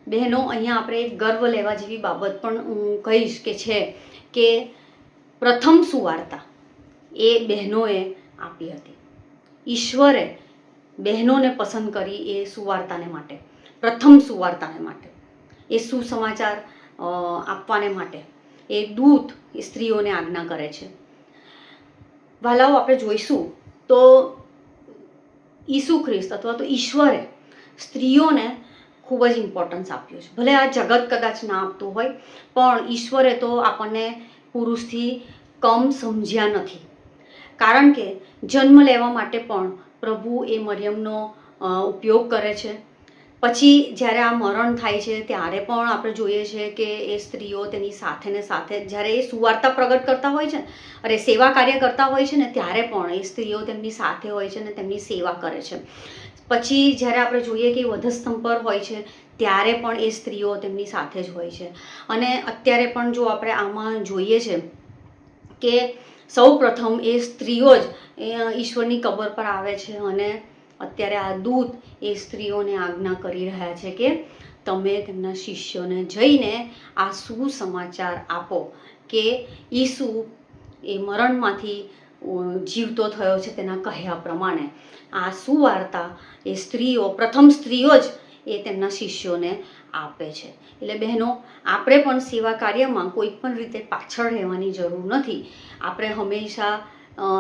બહેનો, અહીંયા આપણે ગર્વ લેવા જેવી બાબત પણ હું કહીશ કે છે કે પ્રથમ સુવાર્તા એ બહેનોએ આપી હતી. ઈશ્વરે બહેનોને પસંદ કરી એ સુવાર્તાને માટે, પ્રથમ સુવાર્તાને માટે, એ સુસમાચાર આપવાને માટે એ દૂત એ સ્ત્રીઓને આજ્ઞા કરે છે. વાલાઓ, આપણે જોઈશું તો ઈસુ ખ્રિસ્ત અથવા તો ઈશ્વરે સ્ત્રીઓને ખૂબ જ ઇમ્પોર્ટન્સ આપ્યું છે. ભલે આ જગત કદાચ ના આપતું હોય, પણ ઈશ્વરે તો આપણને પુરુષથી કમ સમજ્યા નથી. કારણ કે જન્મ લેવા માટે પણ પ્રભુ એ મરિયમનો ઉપયોગ કરે છે. પછી જ્યારે આ મરણ થાય છે ત્યારે પણ આપણે જોઈએ છીએ કે એ સ્ત્રીઓ તેની સાથે ને સાથે જ્યારે એ સુવાર્તા પ્રગટ કરતા હોય છે અરે સેવા કાર્ય કરતા હોય છે ને ત્યારે પણ એ સ્ત્રીઓ તેમની સાથે હોય છે ને તેમની સેવા કરે છે. પછી જ્યારે આપણે જોઈએ કે વધસ્તંભ પર હોય છે ત્યારે પણ એ સ્ત્રીઓ તેમની સાથે જ હોય છે. અને અત્યારે પણ જો આપણે આમાં જોઈએ છે કે સૌ પ્રથમ એ સ્ત્રીઓ જ ઈશ્વરની કબર પર આવે છે અને અત્યારે આ દૂત એ સ્ત્રીઓને આજ્ઞા કરી રહ્યા છે કે તમે તેમના શિષ્યોને જઈને આ સુસમાચાર આપો કે ઈસુ એ મરણમાંથી જીવતો થયો છે તેના કહ્યા પ્રમાણે. આ સુવાર્તા એ સ્ત્રીઓ પ્રથમ સ્ત્રીઓ જ એ તેમના શિષ્યોને આપે છે. એટલે બહેનો, આપણે પણ સેવા કાર્યમાં કોઈ પણ રીતે પાછળ રહેવાની જરૂર નથી. આપણે હંમેશા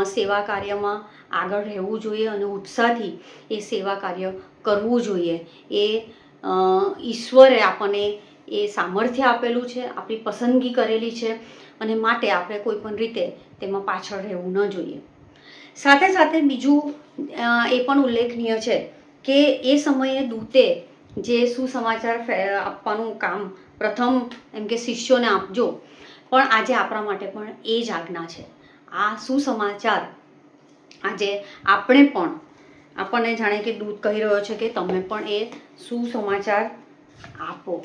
સેવા કાર્યમાં આગળ રહેવું જોઈએ અને ઉત્સાહથી એ સેવા કાર્ય કરવું જોઈએ. એ ઈશ્વરે આપણને એ સામર્થ્ય આપેલું છે, આપણી પસંદગી કરેલી છે અને માટે આપણે કોઈ પણ રીતે તેમાં પાછળ રહેવું ન જોઈએ. સાથે સાથે બીજું એ પણ ઉલ્લેખનીય છે કે એ સમયે દૂતે જે સુસમાચાર આપવાનું કામ પ્રથમ એમ કે શિષ્યોને આપજો, પણ આજે આપણા માટે પણ એ જ આજ્ઞા છે. આ સુસમાચાર આજે આપણે પણ આપણને જાણે કે દૂત કહી રહ્યો છે કે તમે પણ એ સુસમાચાર આપો.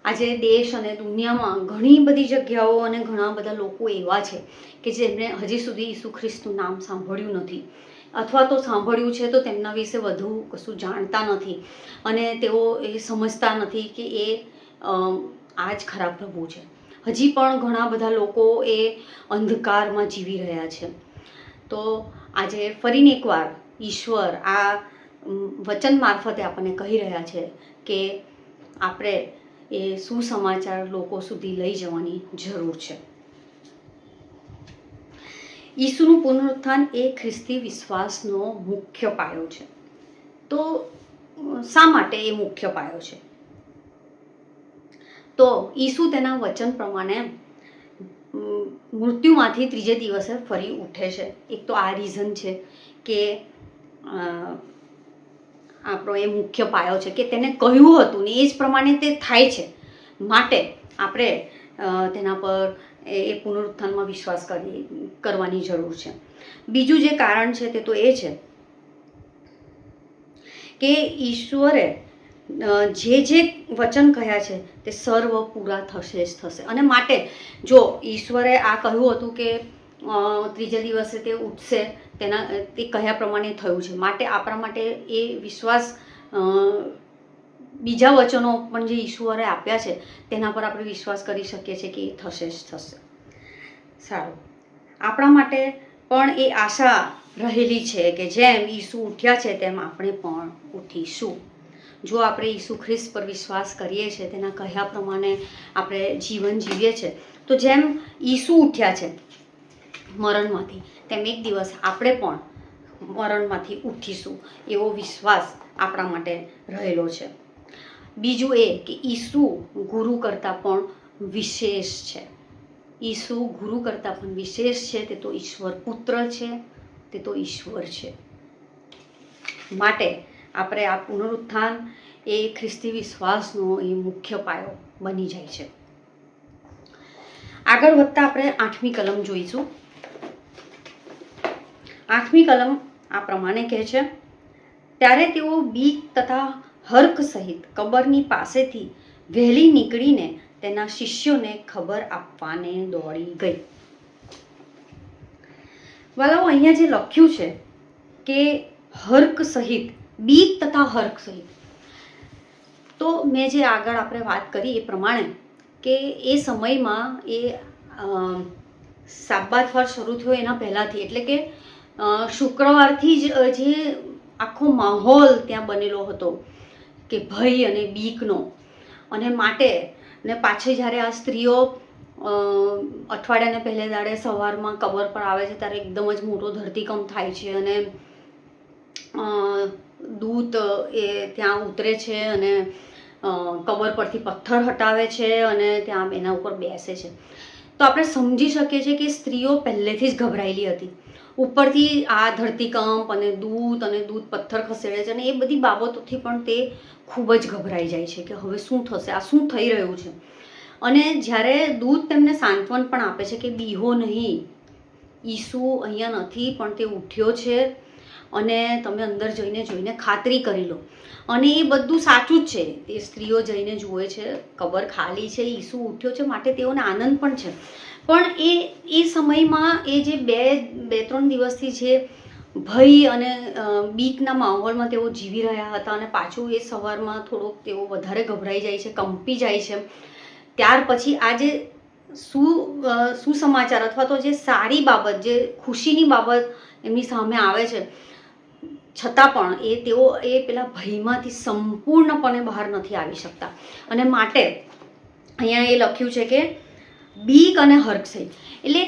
આજે દેશ અને દુનિયામાં ઘણી બધી જગ્યાઓ અને ઘણા બધા લોકો એવા છે કે જેમણે હજી સુધી ઈસુ ખ્રિસ્તનું નામ સાંભળ્યું નથી અથવા તો સાંભળ્યું છે તો તેમના વિશે વધુ કશું જાણતા નથી અને તેઓ એ સમજતા નથી કે એ આ જ ખરા પ્રભુ છે. હજી પણ ઘણા બધા લોકો એ અંધકારમાં જીવી રહ્યા છે. તો આજે ફરીને એકવાર ઈશ્વર આ વચન મારફતે આપણને કહી રહ્યા છે કે આપણે એ સુસમાચાર લોકો સુધી લઈ જવાની જરૂર છે. ઈસુનું પુનરુત્થાન એ ખ્રિસ્તી વિશ્વાસનો મુખ્ય પાયો છે. તો શા માટે એ મુખ્ય પાયો છે? તો ઈસુ તેના વચન પ્રમાણે મૃત્યુમાંથી ત્રીજે દિવસે ફરી ઉઠે છે. એક તો આ રીઝન છે કે આપણો એ મુખ્ય પાયો છે કે તેને કહ્યું હતું ને એ જ પ્રમાણે તે થાય છે. માટે આપણે તેના પર એ પુનરુત્થાનમાં વિશ્વાસ કરવાની જરૂર છે. બીજું જે કારણ છે તે તો એ છે કે ઈશ્વરે જે વચન કહ્યા છે તે સર્વ પૂરા થશે જ થશે. અને માટે જો ઈશ્વરે આ કહ્યું હતું કે ત્રીજા દિવસે તે ઉઠશે, તે કહ્યા પ્રમાણે થયું છે. માટે આપણા માટે એ વિશ્વાસ બીજા વચનો પણ જે ઈશ્વરે આપ્યા છે તેના પર આપણે વિશ્વાસ કરી શકીએ છીએ કે એ થશે જ થશે. સારું, આપણા માટે પણ એ આશા રહેલી છે કે જેમ ઈસુ ઉઠ્યા છે તેમ આપણે પણ ઉઠીશું. જો આપણે ઈસુ ખ્રિસ્ત પર વિશ્વાસ કરીએ છીએ, તેના કહ્યા પ્રમાણે આપણે જીવન જીવીએ છીએ, તો જેમ ઈસુ ઉઠ્યા છે મરણમાંથી, તેમ એક દિવસ આપણે પણ મરણમાંથી ઉઠીશું એવો વિશ્વાસ આપણા માટે રહેલો છે. બીજું એ કે ઈસુ ગુરુ કરતાં પણ વિશેષ છે. ઈસુ ગુરુ કરતાં પણ વિશેષ છે. તે તો ઈશ્વર પુત્ર છે, તે તો ઈશ્વર છે. માટે આપણે આ પુનરુત્થાન એ ખ્રિસ્તી વિશ્વાસનો એ મુખ્ય પાયો બની જાય છે. આગળ વધતા આપણે 8મી કલમ જોઈશું. 8મી કલમ આ પ્રમાણે કહે છે, ત્યારે તેઓ બીક તથા હર્ક સહિત કબરની પાસેથી વહેલી નીકળીને તેના શિષ્યોને ખબર આપવાને દોડી ગઈ. વાલાઓ, અહીંયા જે લખ્યું છે કે હર્ક સહિત, બીક તથા હર્ક સહિત, તો મેં જે આગળ આપણે વાત કરી એ પ્રમાણે કે એ સમયમાં એ સાબ્બાત વાર શરૂ થયો એના પહેલાંથી, એટલે કે શુક્રવારથી જ જે આખો માહોલ ત્યાં બનેલો હતો કે ભય અને બીકનો. અને માટે ને પાછી જ્યારે આ સ્ત્રીઓ અઠવાડિયાને પહેલે દાડે સવારમાં કબર પર આવે છે ત્યારે એકદમ જ મોટો ધરતીકંપ થાય છે અને દૂત એ ત્યાં ઉતરે છે અને કબર પરથી પથ્થર હટાવે છે અને ત્યાં એના ઉપર બેસે છે. તો આપણે સમજી શકીએ છીએ કે સ્ત્રીઓ પહેલેથી જ ગભરાયેલી હતી. ઉપરથી આ ધરતીકંપ અને દૂત પથ્થર ખસેડે છે અને એ બધી બાબતોથી પણ તે ખૂબ જ ગભરાઈ જાય છે કે હવે શું થશે, આ શું થઈ રહ્યું છે. અને જ્યારે દૂત તેમને સાંત્વન પણ આપે છે કે બીહો નહીં, ઈસુ અહીંયા નથી પણ તે ઉઠ્યો છે અને તમે અંદર જોઈને ખાતરી કરી લો. અને એ બધું સાચું જ છે. તે સ્ત્રીઓ જઈને જુએ છે, કબર ખાલી છે, ઈસુ ઉઠ્યો છે, માટે તેઓને આનંદ પણ છે. પણ એ સમયમાં એ જે બે ત્રણ દિવસથી જે ભય અને બીકના માહોલમાં તેઓ જીવી રહ્યા હતા અને પાછું એ સવારમાં થોડોક તેઓ વધારે ગભરાઈ જાય છે, કંપી જાય છે. ત્યાર પછી આ જે સુસમાચાર અથવા તો જે સારી બાબત, જે ખુશીની બાબત એમની સામે આવે છે, છતાં પણ તેઓ પેલા ભયમાંથી સંપૂર્ણપણે બહાર નથી આવી શકતા. અને માટે અહીંયા એ લખ્યું છે કે બીક અને હરખ, એટલે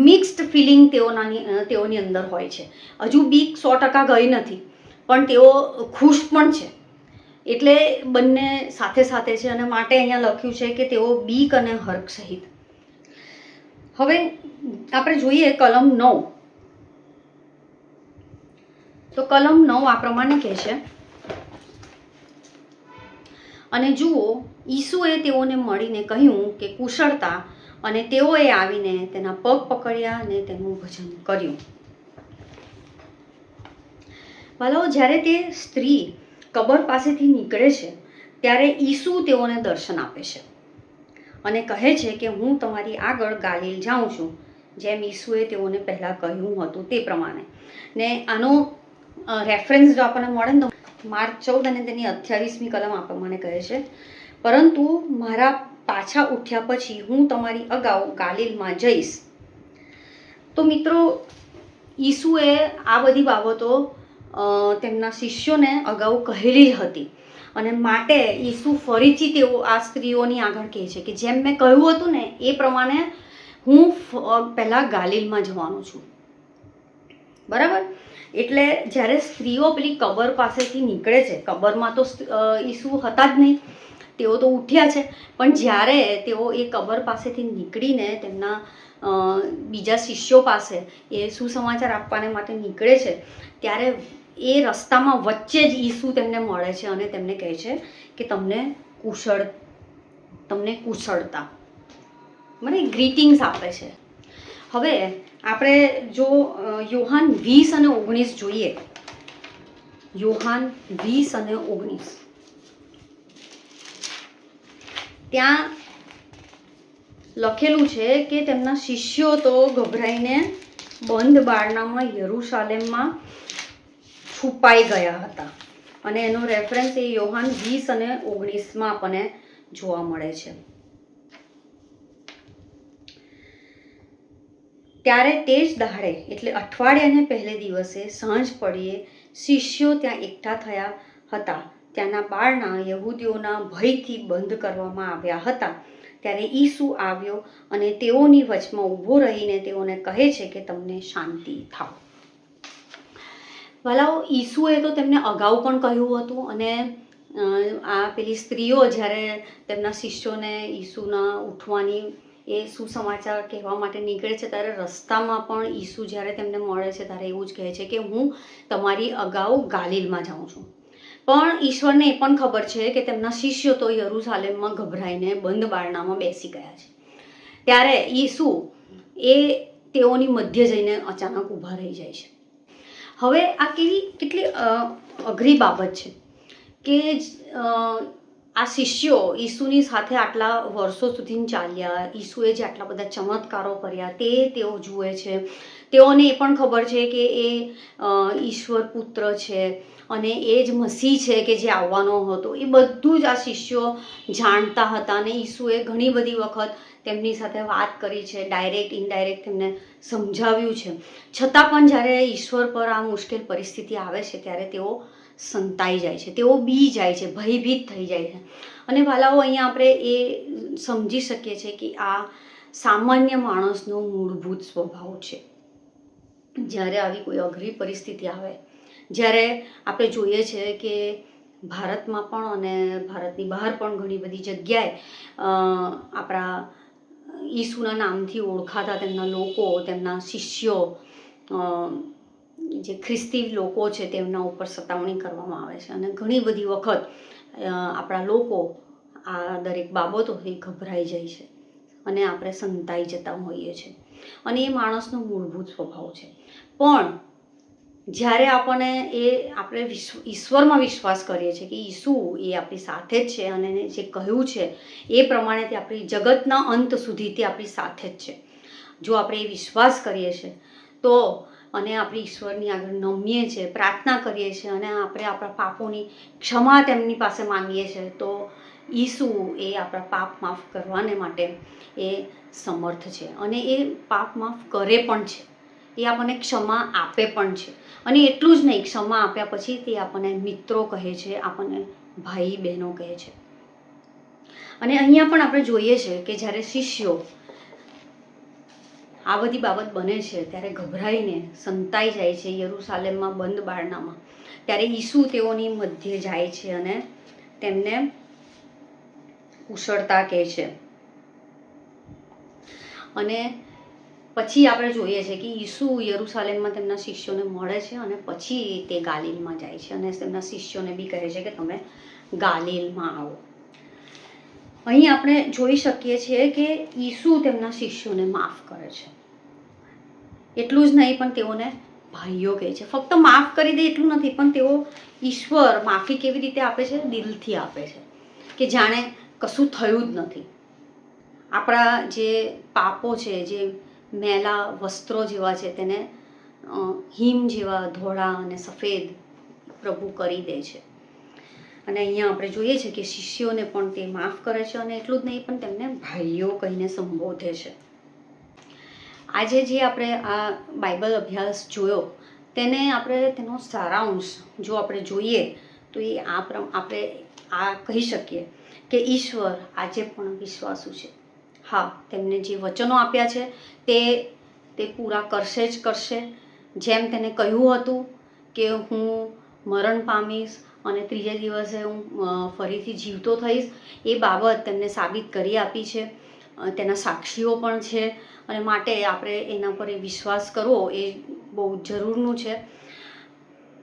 મિક્સ્ડ ફિલિંગ તેઓની અંદર હોય છે. હજુ બીક 100% ગઈ નથી, પણ તેઓ ખુશ પણ છે. એટલે બંને સાથે સાથે છે અને માટે અહીંયા લખ્યું છે કે તેઓ બીક અને હર્ખ સહિત. હવે આપણે જોઈએ કલમ 9. તો કલમ 9 આ પ્રમાણે કહે છે, અને જુઓ, ઈસુએ તેઓને મળીને કહ્યું કે કુશળતા, અને તેઓએ આવીને તેના પગ પકડ્યા અને તેનું ભજન કર્યું. વાલાઓ, જ્યારે તે સ્ત્રી કબર પાસેથી નીકળે છે ત્યારે ઈસુ તેઓને દર્શન આપે છે અને કહે છે કે હું તમારી આગળ ગાલિલ જાઉં છું, જેમ ઈસુએ તેઓને પહેલાં કહ્યું હતું તે પ્રમાણે. ને આનો રેફરન્સ જો આપણને મળે ને તો માર્ક 14 અને તેની 28મી કલમ આ પ્રમાણે કહે છે, પરંતુ મારા પાછા ઉઠ્યા પછી હું તમારી અગાઉ ગાલિલમાં જઈશ. તો મિત્રો, ઈસુએ આ બધી બાબતો તેમના શિષ્યોને અગાઉ કહેલી જ હતી અને માટે ઈસુ ફરીથી તેઓ આ સ્ત્રીઓની આગળ કહે છે કે જેમ મેં કહ્યું હતું ને એ પ્રમાણે હું પહેલાં ગાલિલમાં જવાનું છું. બરાબર? એટલે જ્યારે સ્ત્રીઓ પેલી કબર પાસેથી નીકળે છે, કબરમાં તો ઈસુ હતા જ નહીં, તેઓ તો ઉઠ્યા છે, પણ જ્યારે તેઓ એ કબર પાસેથી નીકળીને તેમના બીજા શિષ્યો પાસે એ સુસમાચાર આપવાને માટે નીકળે છે, ત્યારે એ રસ્તામાં વચ્ચે જ ઈસુ તેમને મળે છે અને તેમને કહે છે કે તમને કુશળતા, મને ગ્રીટિંગ્સ આપે છે. હવે આપણે જો યોહાન 20 અને 19 જોઈએ, યોહાન 20 અને 19, ત્યાં લખેલું છે કે તેમના શિષ્યો તો ગભરાઈને બંધ બારણામાં યરૂશાલેમમાં છુપાઈ ગયા હતા. અને એનો રેફરન્સ એ યોહાન 20 અને 19માં આપણને જોવા મળે છે. ત્યારે તે જ દાડે, એટલે અઠવાડિયાને પહેલે દિવસે સાંજ પડીએ શિષ્યો ત્યાં એકઠા થયા હતા. ત્યાંના બારણા યહૂદીઓના ભયથી બંધ કરવામાં આવ્યા હતા. ત્યારે ઈસુ આવ્યો અને તેઓની વચમાં ઊભો રહીને તેઓને કહે છે કે તમને શાંતિ થાવ. વાલાઓ, ઈસુએ તો તેમને અગાઉ પણ કહ્યું હતું અને આ પેલી સ્ત્રીઓ જ્યારે તેમના શિષ્યોને ઈસુના ઉઠવાની એ સુસમાચાર કહેવા માટે નીકળે છે ત્યારે રસ્તામાં પણ ઈસુ જ્યારે તેમને મળે છે ત્યારે એવું જ કહે છે કે હું તમારી અગાઉ ગાલિલમાં જાઉં છું. પણ ઈશ્વરને એ પણ ખબર છે કે તેમના શિષ્યો તો યરૂશાલેમમાં ગભરાઈને બંધ બારણામાં બેસી ગયા છે. ત્યારે ઈસુ એ તેઓની મધ્ય જઈને અચાનક ઊભા રહી જાય છે. હવે આ કેટલી અઘરી બાબત છે કે આ શિષ્યો ઈસુની સાથે આટલા વર્ષો સુધી ચાલ્યા, ઈસુએ જે આટલા બધા ચમત્કારો કર્યા તેઓ જુએ છે. તેઓને એ પણ ખબર છે કે એ ઈશ્વર પુત્ર છે અને એ જ મસીહ છે કે જે આવવાનો હતો. એ બધું જ આ શિષ્યો જાણતા હતા અને ઈસુએ ઘણી બધી વખત તેમની સાથે વાત કરી છે, ડાયરેક્ટ ઇનડાયરેક્ટ તેમને સમજાવ્યું છે. છતાં પણ જ્યારે ઈશ્વર પર આ મુશ્કેલ પરિસ્થિતિ આવે છે ત્યારે તેઓ સંતાઈ જાય છે, તેઓ બી જાય છે, ભયભીત થઈ જાય છે. અને વાલાઓ, અહીંયા આપણે એ સમજી શકીએ છીએ કે આ સામાન્ય માણસનો મૂળભૂત સ્વભાવ છે. જ્યારે આવી કોઈ અઘરી પરિસ્થિતિ આવે, જ્યારે આપણે જોઈએ છે કે ભારતમાં પણ અને ભારતની બહાર પણ ઘણી બધી જગ્યાએ આપણા ઈસુના નામથી ઓળખાતા તેમના લોકો, તેમના શિષ્યો, જે ખ્રિસ્તી લોકો છે તેમના ઉપર સતાવણી કરવામાં આવે છે. અને ઘણી બધી વખત આપણા લોકો આ દરેક બાબતોથી ગભરાઈ જાય છે અને આપણે સંતાઈ જતા હોઈએ છીએ, અને એ માણસનો મૂળભૂત સ્વભાવ છે. પણ જ્યારે આપણે ઈશ્વરમાં વિશ્વાસ કરીએ છીએ કે ઈસુ એ આપણી સાથે જ છે અને એને જે કહ્યું છે એ પ્રમાણે તે આપણી જગતના અંત સુધી તે આપણી સાથે જ છે, જો આપણે એ વિશ્વાસ કરીએ છીએ તો, અને આપણે ઈશ્વરની આગળ નમીએ છીએ, પ્રાર્થના કરીએ છીએ અને આપણે આપણા પાપોની ક્ષમા તેમની પાસે માંગીએ છીએ, તો ઈસુ એ આપણા પાપ માફ કરવાને માટે એ સમર્થ છે અને એ પાપ માફ કરે પણ છે, એ આપણને ક્ષમા આપે પણ છે. અને એટલું જ નહીં, ક્ષમા આપ્યા પછી તે આપણને મિત્રો કહે છે, આપણને ભાઈ બહેનો કહે છે. અને અહીંયા પણ આપણે જોઈએ છે કે જ્યારે શિષ્યો આ બધી બાબત બને છે ત્યારે ગભરાઈને સંતાઈ જાય છે યરૂશાલેમમાં બંધ બારણામાં, ત્યારે ઈસુ તેઓની મધ્યે જાય છે અને તેમને કુશળતા કહે છે. અને પછી આપણે જોઈએ છે કે ઈસુ યરૂશાલેમમાં તેમના શિષ્યોને મળે છે અને પછી તે ગાલિલમાં જાય છે અને તેમના શિષ્યોને બી કહે છે કે તમે ગાલિલમાં આવો. અહીં આપણે જોઈ શકીએ છીએ કે ઈસુ તેમના શિષ્યોને માફ કરે છે. એટલું જ નહીં, પણ તેઓને ભાઈઓ કહે છે. ફક્ત માફ કરી દે એટલું નથી, પણ તેઓ ઈશ્વર માફી કેવી રીતે આપે છે? દિલથી આપે છે, કે જાણે કશું થયું જ નથી. આપણા જે પાપો છે, જે મેલા વસ્ત્રો જેવા છે, તેને હિમ જેવા ધોળા અને સફેદ પ્રભુ કરી દે છે. અને અહીંયા આપણે જોઈએ છે કે શિષ્યોને પણ તે માફ કરે છે અને એટલું જ નહીં, પણ તેમને ભાઈઓ કહીને સંબોધે છે. આજે જે આપણે આ બાઇબલ અભ્યાસ જોયો તેનો સારાંશ જો આપણે જોઈએ તો એ આપણે આ કહી શકીએ કે ઈશ્વર આજે પણ વિશ્વાસુ છે. હા, તેમને જે વચનો આપ્યા છે તે પૂરા કરશે જ કરશે. જેમ તેને કહ્યું હતું કે હું મરણ પામીશ અને ત્રીજે દિવસે હું ફરીથી જીવતો થઈશ, એ બાબત તેમને સાબિત કરી આપી છે. તેના સાક્ષીઓ પણ છે અને માટે આપણે એના પર વિશ્વાસ કરવો એ બહુ જરૂરનું છે.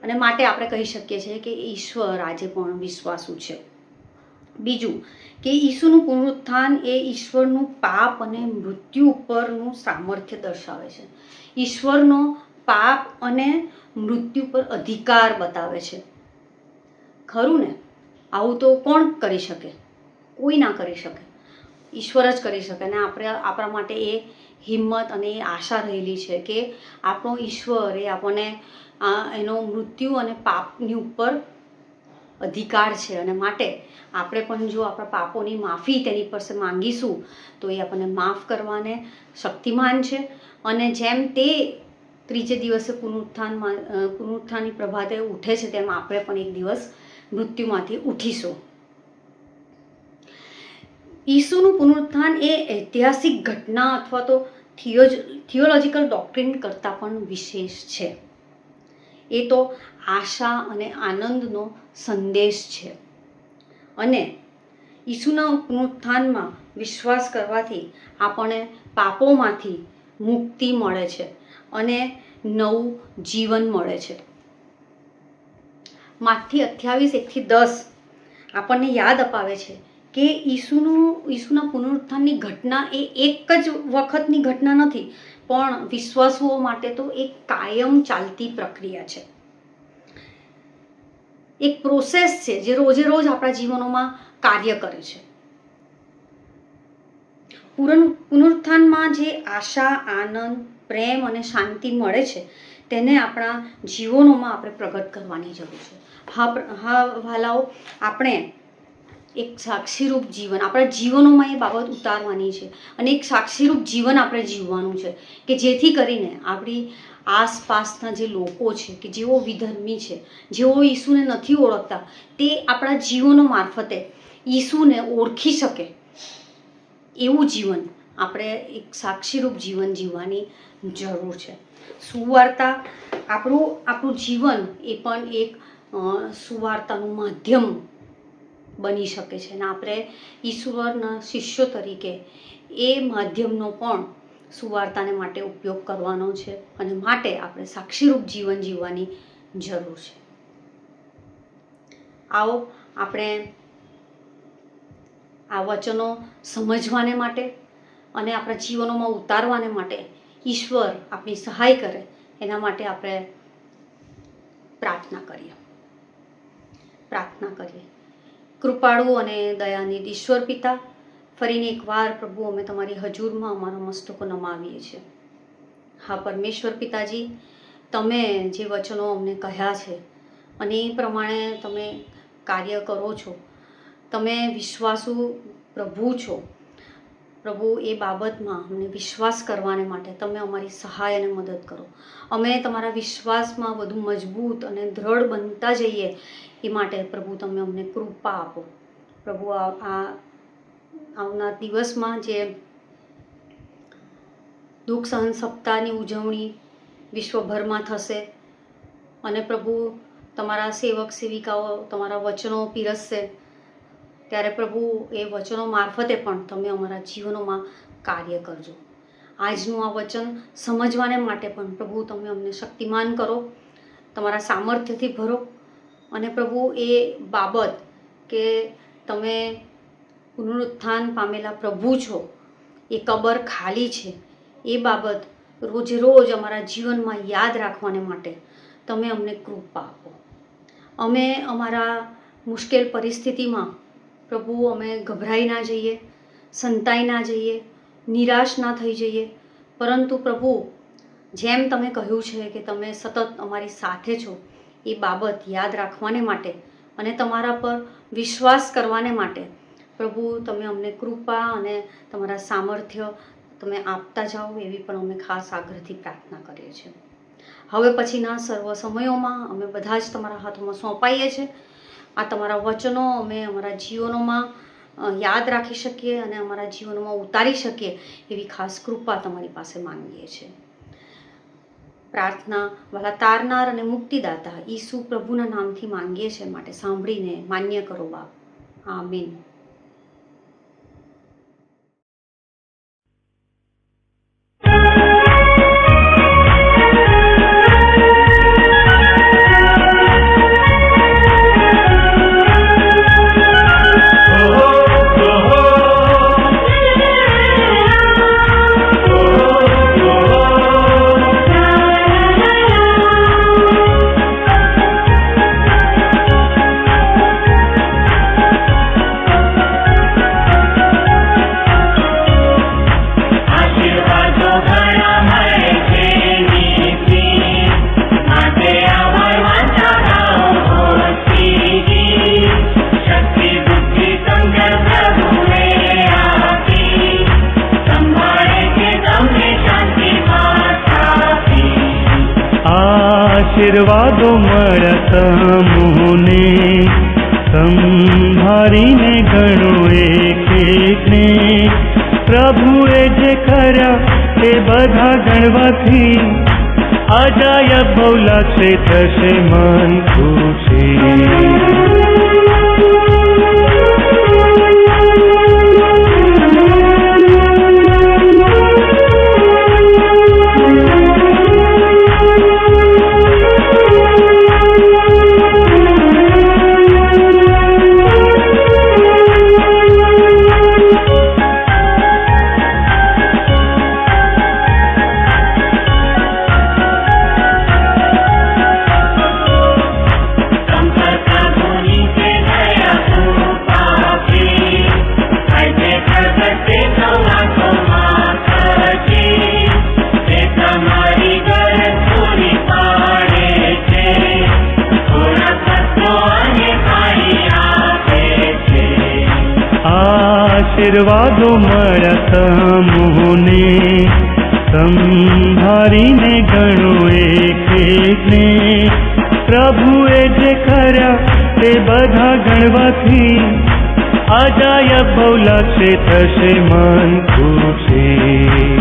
અને માટે આપણે કહી શકીએ છીએ કે ઈશ્વર આજે પણ વિશ્વાસુ છે. બીજું કે ઈસુનું પુનરુત્થાન એ ઈશ્વરનું પાપ અને મૃત્યુ ઉપરનું સામર્થ્ય દર્શાવે છે. ઈશ્વરનો પાપ અને મૃત્યુ પર અધિકાર બતાવે છે. ખરું ને? આવું તો કોણ કરી શકે? કોઈ ના કરી શકે, ઈશ્વર જ કરી શકે. અને આપણા માટે એ હિંમત અને એ આશા રહેલી છે કે આપણો ઈશ્વર એ આપણને એનો મૃત્યુ અને પાપની ઉપર અધિકાર છે. અને માટે આપણે પણ જો આપણા પાપોની માફી તેની પાસે માંગીશું તો એ આપણને માફ કરવાને શક્તિમાન છે. અને જેમ તે ત્રીજે દિવસે પુનરુત્થાનની પ્રભાતે ઉઠે છે, તેમ આપણે પણ એક દિવસ મૃત્યુમાંથી ઉઠીશું. ઈસુનું પુનરુત્થાન એ ઐતિહાસિક ઘટના અથવા તો થિયોલોજીકલ ડોક્ટ્રિન કરતાં પણ વિશેષ છે. એ તો આશા અને આનંદનો સંદેશ છે. અને ઈસુના પુનરુત્થાનમાં વિશ્વાસ કરવાથી આપણને પાપોમાંથી મુક્તિ મળે છે અને નવું જીવન મળે છે. માથી 28:1-10 આપણને યાદ અપાવે છે કે ઈસુના પુનરુત્થાનની ઘટના એ એક જ વખતની ઘટના નથી, પણ વિશ્વાસુઓ માટે તો એક કાયમ ચાલતી પ્રક્રિયા છે. એક પ્રોસેસ છે જે રોજે રોજ આપણા જીવનોમાં કાર્ય કરે છે. પુનરુત્થાનમાં જે આશા, આનંદ, પ્રેમ અને શાંતિ મળે છે તેને આપણા જીવનોમાં આપણે પ્રગટ કરવાની જરૂર છે. હા વાલાઓ, આપણે એક સાક્ષીરૂપ જીવન આપણા જીવનોમાં એ બાબત ઉતારવાની છે અને એક સાક્ષીરૂપ જીવન આપણે જીવવાનું છે કે જેથી કરીને આપણી આસપાસના જે લોકો છે કે જેઓ વિધર્મી છે, જેઓ ઈસુને નથી ઓળખતા, તે આપણા જીવનો મારફતે ઈસુને ઓળખી શકે એવું જીવન આપણે એક સાક્ષીરૂપ જીવન જીવવાની જરૂર છે. સુવાર્તા આપણું જીવન એ પણ એક સુવાર્તાનું માધ્યમ બની શકે છે અને આપણે ઈશ્વરના શિષ્યો તરીકે એ માધ્યમનો પણ સુવાર્તાને માટે ઉપયોગ કરવાનો છે અને માટે આપણે સાક્ષીરૂપ જીવન જીવવાની જરૂર છે. આવો આપણે આ વચનો સમજવાને માટે અને આપણા જીવનોમાં ઉતારવાને માટે ઈશ્વર આપણી સહાય કરે, એના માટે આપણે પ્રાર્થના કરીએ. કૃપાળુ અને દયાનિધિ ઈશ્વર પિતા, ફરીને એકવાર પ્રભુ અમે તમારી હજુરમાં અમારા મસ્તકો નમાવીએ છીએ. હા પરમેશ્વર પિતાજી, તમે જે વચનો અમને કહ્યા છે અને એ પ્રમાણે તમે કાર્ય કરો છો. તમે વિશ્વાસુ પ્રભુ છો પ્રભુ. એ બાબતમાં અમને વિશ્વાસ કરવાને માટે તમે અમારી સહાય અને મદદ કરો. અમે તમારા વિશ્વાસમાં વધુ મજબૂત અને દ્રઢ બનતા જઈએ એ માટે પ્રભુ તમે અમને કૃપા આપો. પ્રભુ આવનાર દિવસમાં જે દુઃખ સહન સપ્તાહની ઉજવણી વિશ્વભરમાં થશે અને પ્રભુ તમારા સેવક સેવિકાઓ તમારા વચનો પીરસશે, ત્યારે પ્રભુ એ વચનો મારફતે પણ તમે અમારા જીવનોમાં કાર્ય કરજો. આજનું આ વચન સમજવાને માટે પણ પ્રભુ તમે અમને શક્તિમાન કરો, તમારા સામર્થ્યથી ભરો. અને પ્રભુ એ બાબત કે તમે પુનરુત્થાન પામેલા પ્રભુ છો, એ કબર ખાલી છે, એ બાબત રોજે રોજ અમારા જીવનમાં યાદ રાખવાને માટે તમે અમને કૃપા આપો. અમે અમારા મુશ્કેલ પરિસ્થિતિમાં પ્રભુ અમે ગભરાઈ ના જઈએ, સંતાઈ ના જઈએ, નિરાશ ના થઈ જઈએ, પરંતુ પ્રભુ જેમ તમે કહ્યું છે કે તમે સતત અમારી સાથે છો, એ બાબત યાદ રાખવાને માટે અને તમારા પર વિશ્વાસ કરવાને માટે પ્રભુ તમે અમને કૃપા અને તમારા સામર્થ્ય તમે આપતા જાઓ, એવી પણ અમે ખાસ આગ્રહથી પ્રાર્થના કરીએ છીએ. હવે પછીના સર્વ સમયોમાં અમે બધા જ તમારા હાથોમાં સોંપાઈએ છીએ. આ તમારા વચનો અમે અમારા જીવનોમાં યાદ રાખી શકીએ અને અમારા જીવનોમાં ઉતારી શકીએ એવી ખાસ કૃપા તમારી પાસે માંગીએ છીએ. પ્રાર્થના વાલા તારનાર અને મુક્તિદાતા ઈસુ પ્રભુના નામથી માંગીએ છીએ, માટે સાંભળીને માન્ય કરો બાપ. આમીન. આશીર્વાદો મળતા મોને સંભાળીને ગણો એક એકને. પ્રભુએ જે કર્યા એ બધા ગણવાથી અજાયબ બહુ લાગશે, થશે મન ખુશી. આશીર્વાદો મળતા મોને સંભાળીને ગણો એક એકને. પ્રભુએ જે કર્યા તે બધા ગણવાથી અજાયબ બહુ લાગશે, થશે મન ખુશી.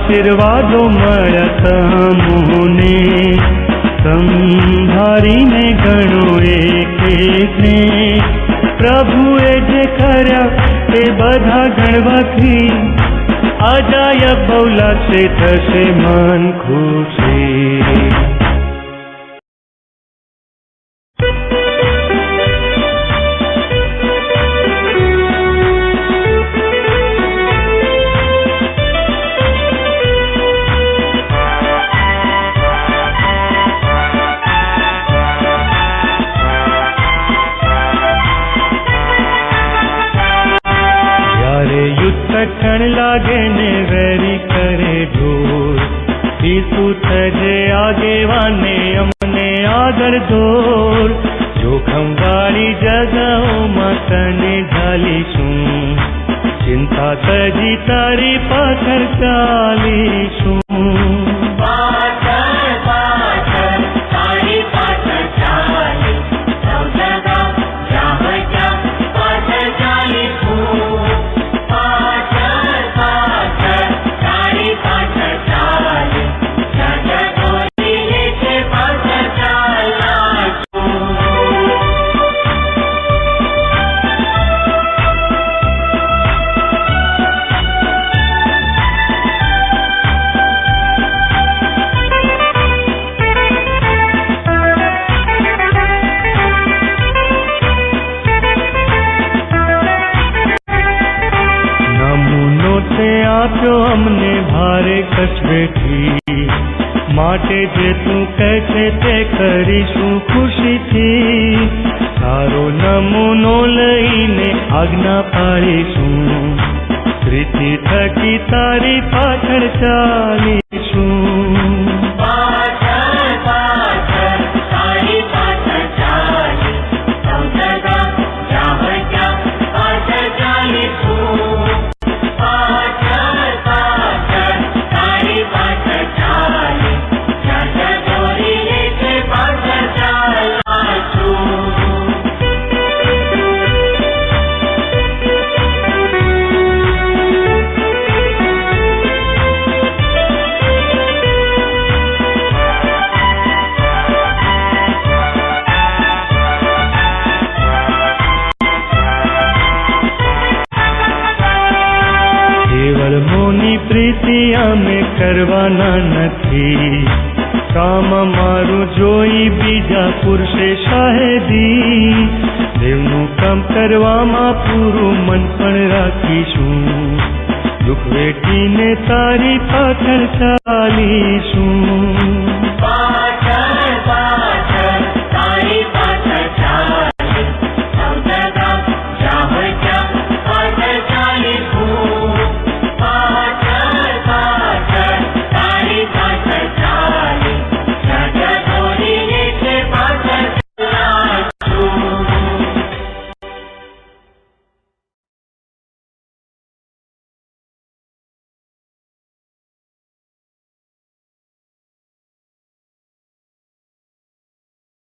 આશીર્વાદો મળ્યા તમોને સંભાળીને ગણો એક એકને પ્રભુએ જે કર્યા તે બધા ગણવાથી અજાયબ બહુ લાગશે થશે મન ખુશી. કઠણ લાગે ને વેરી કરે ઢોર ઈસુ થજે આગેવાને અમને આગળ દોર જોખમ વાળી જગાઓમાં તને ઢાલીશું ચિંતા તજી તારી પાછળ ચાલીશું. આપ્યો અમને ભારે કચવેઠી માટે જે તું કહે છે તે કરીશું ખુશીથી તારો નમૂનો લઈને આજ્ઞા પાડીશું પ્રીતિ થકી તારી પાછળ ચાલીશું. પ્રીતિ અમે કરવાના નથી કામ મારું જોઈ બીજા પુરુષે શાહેદી દેવનું કામ કરવામાં પૂરું મન પણ રાખીશું દુઃખ વેઠીને તારી પાછળ ચાલીશું.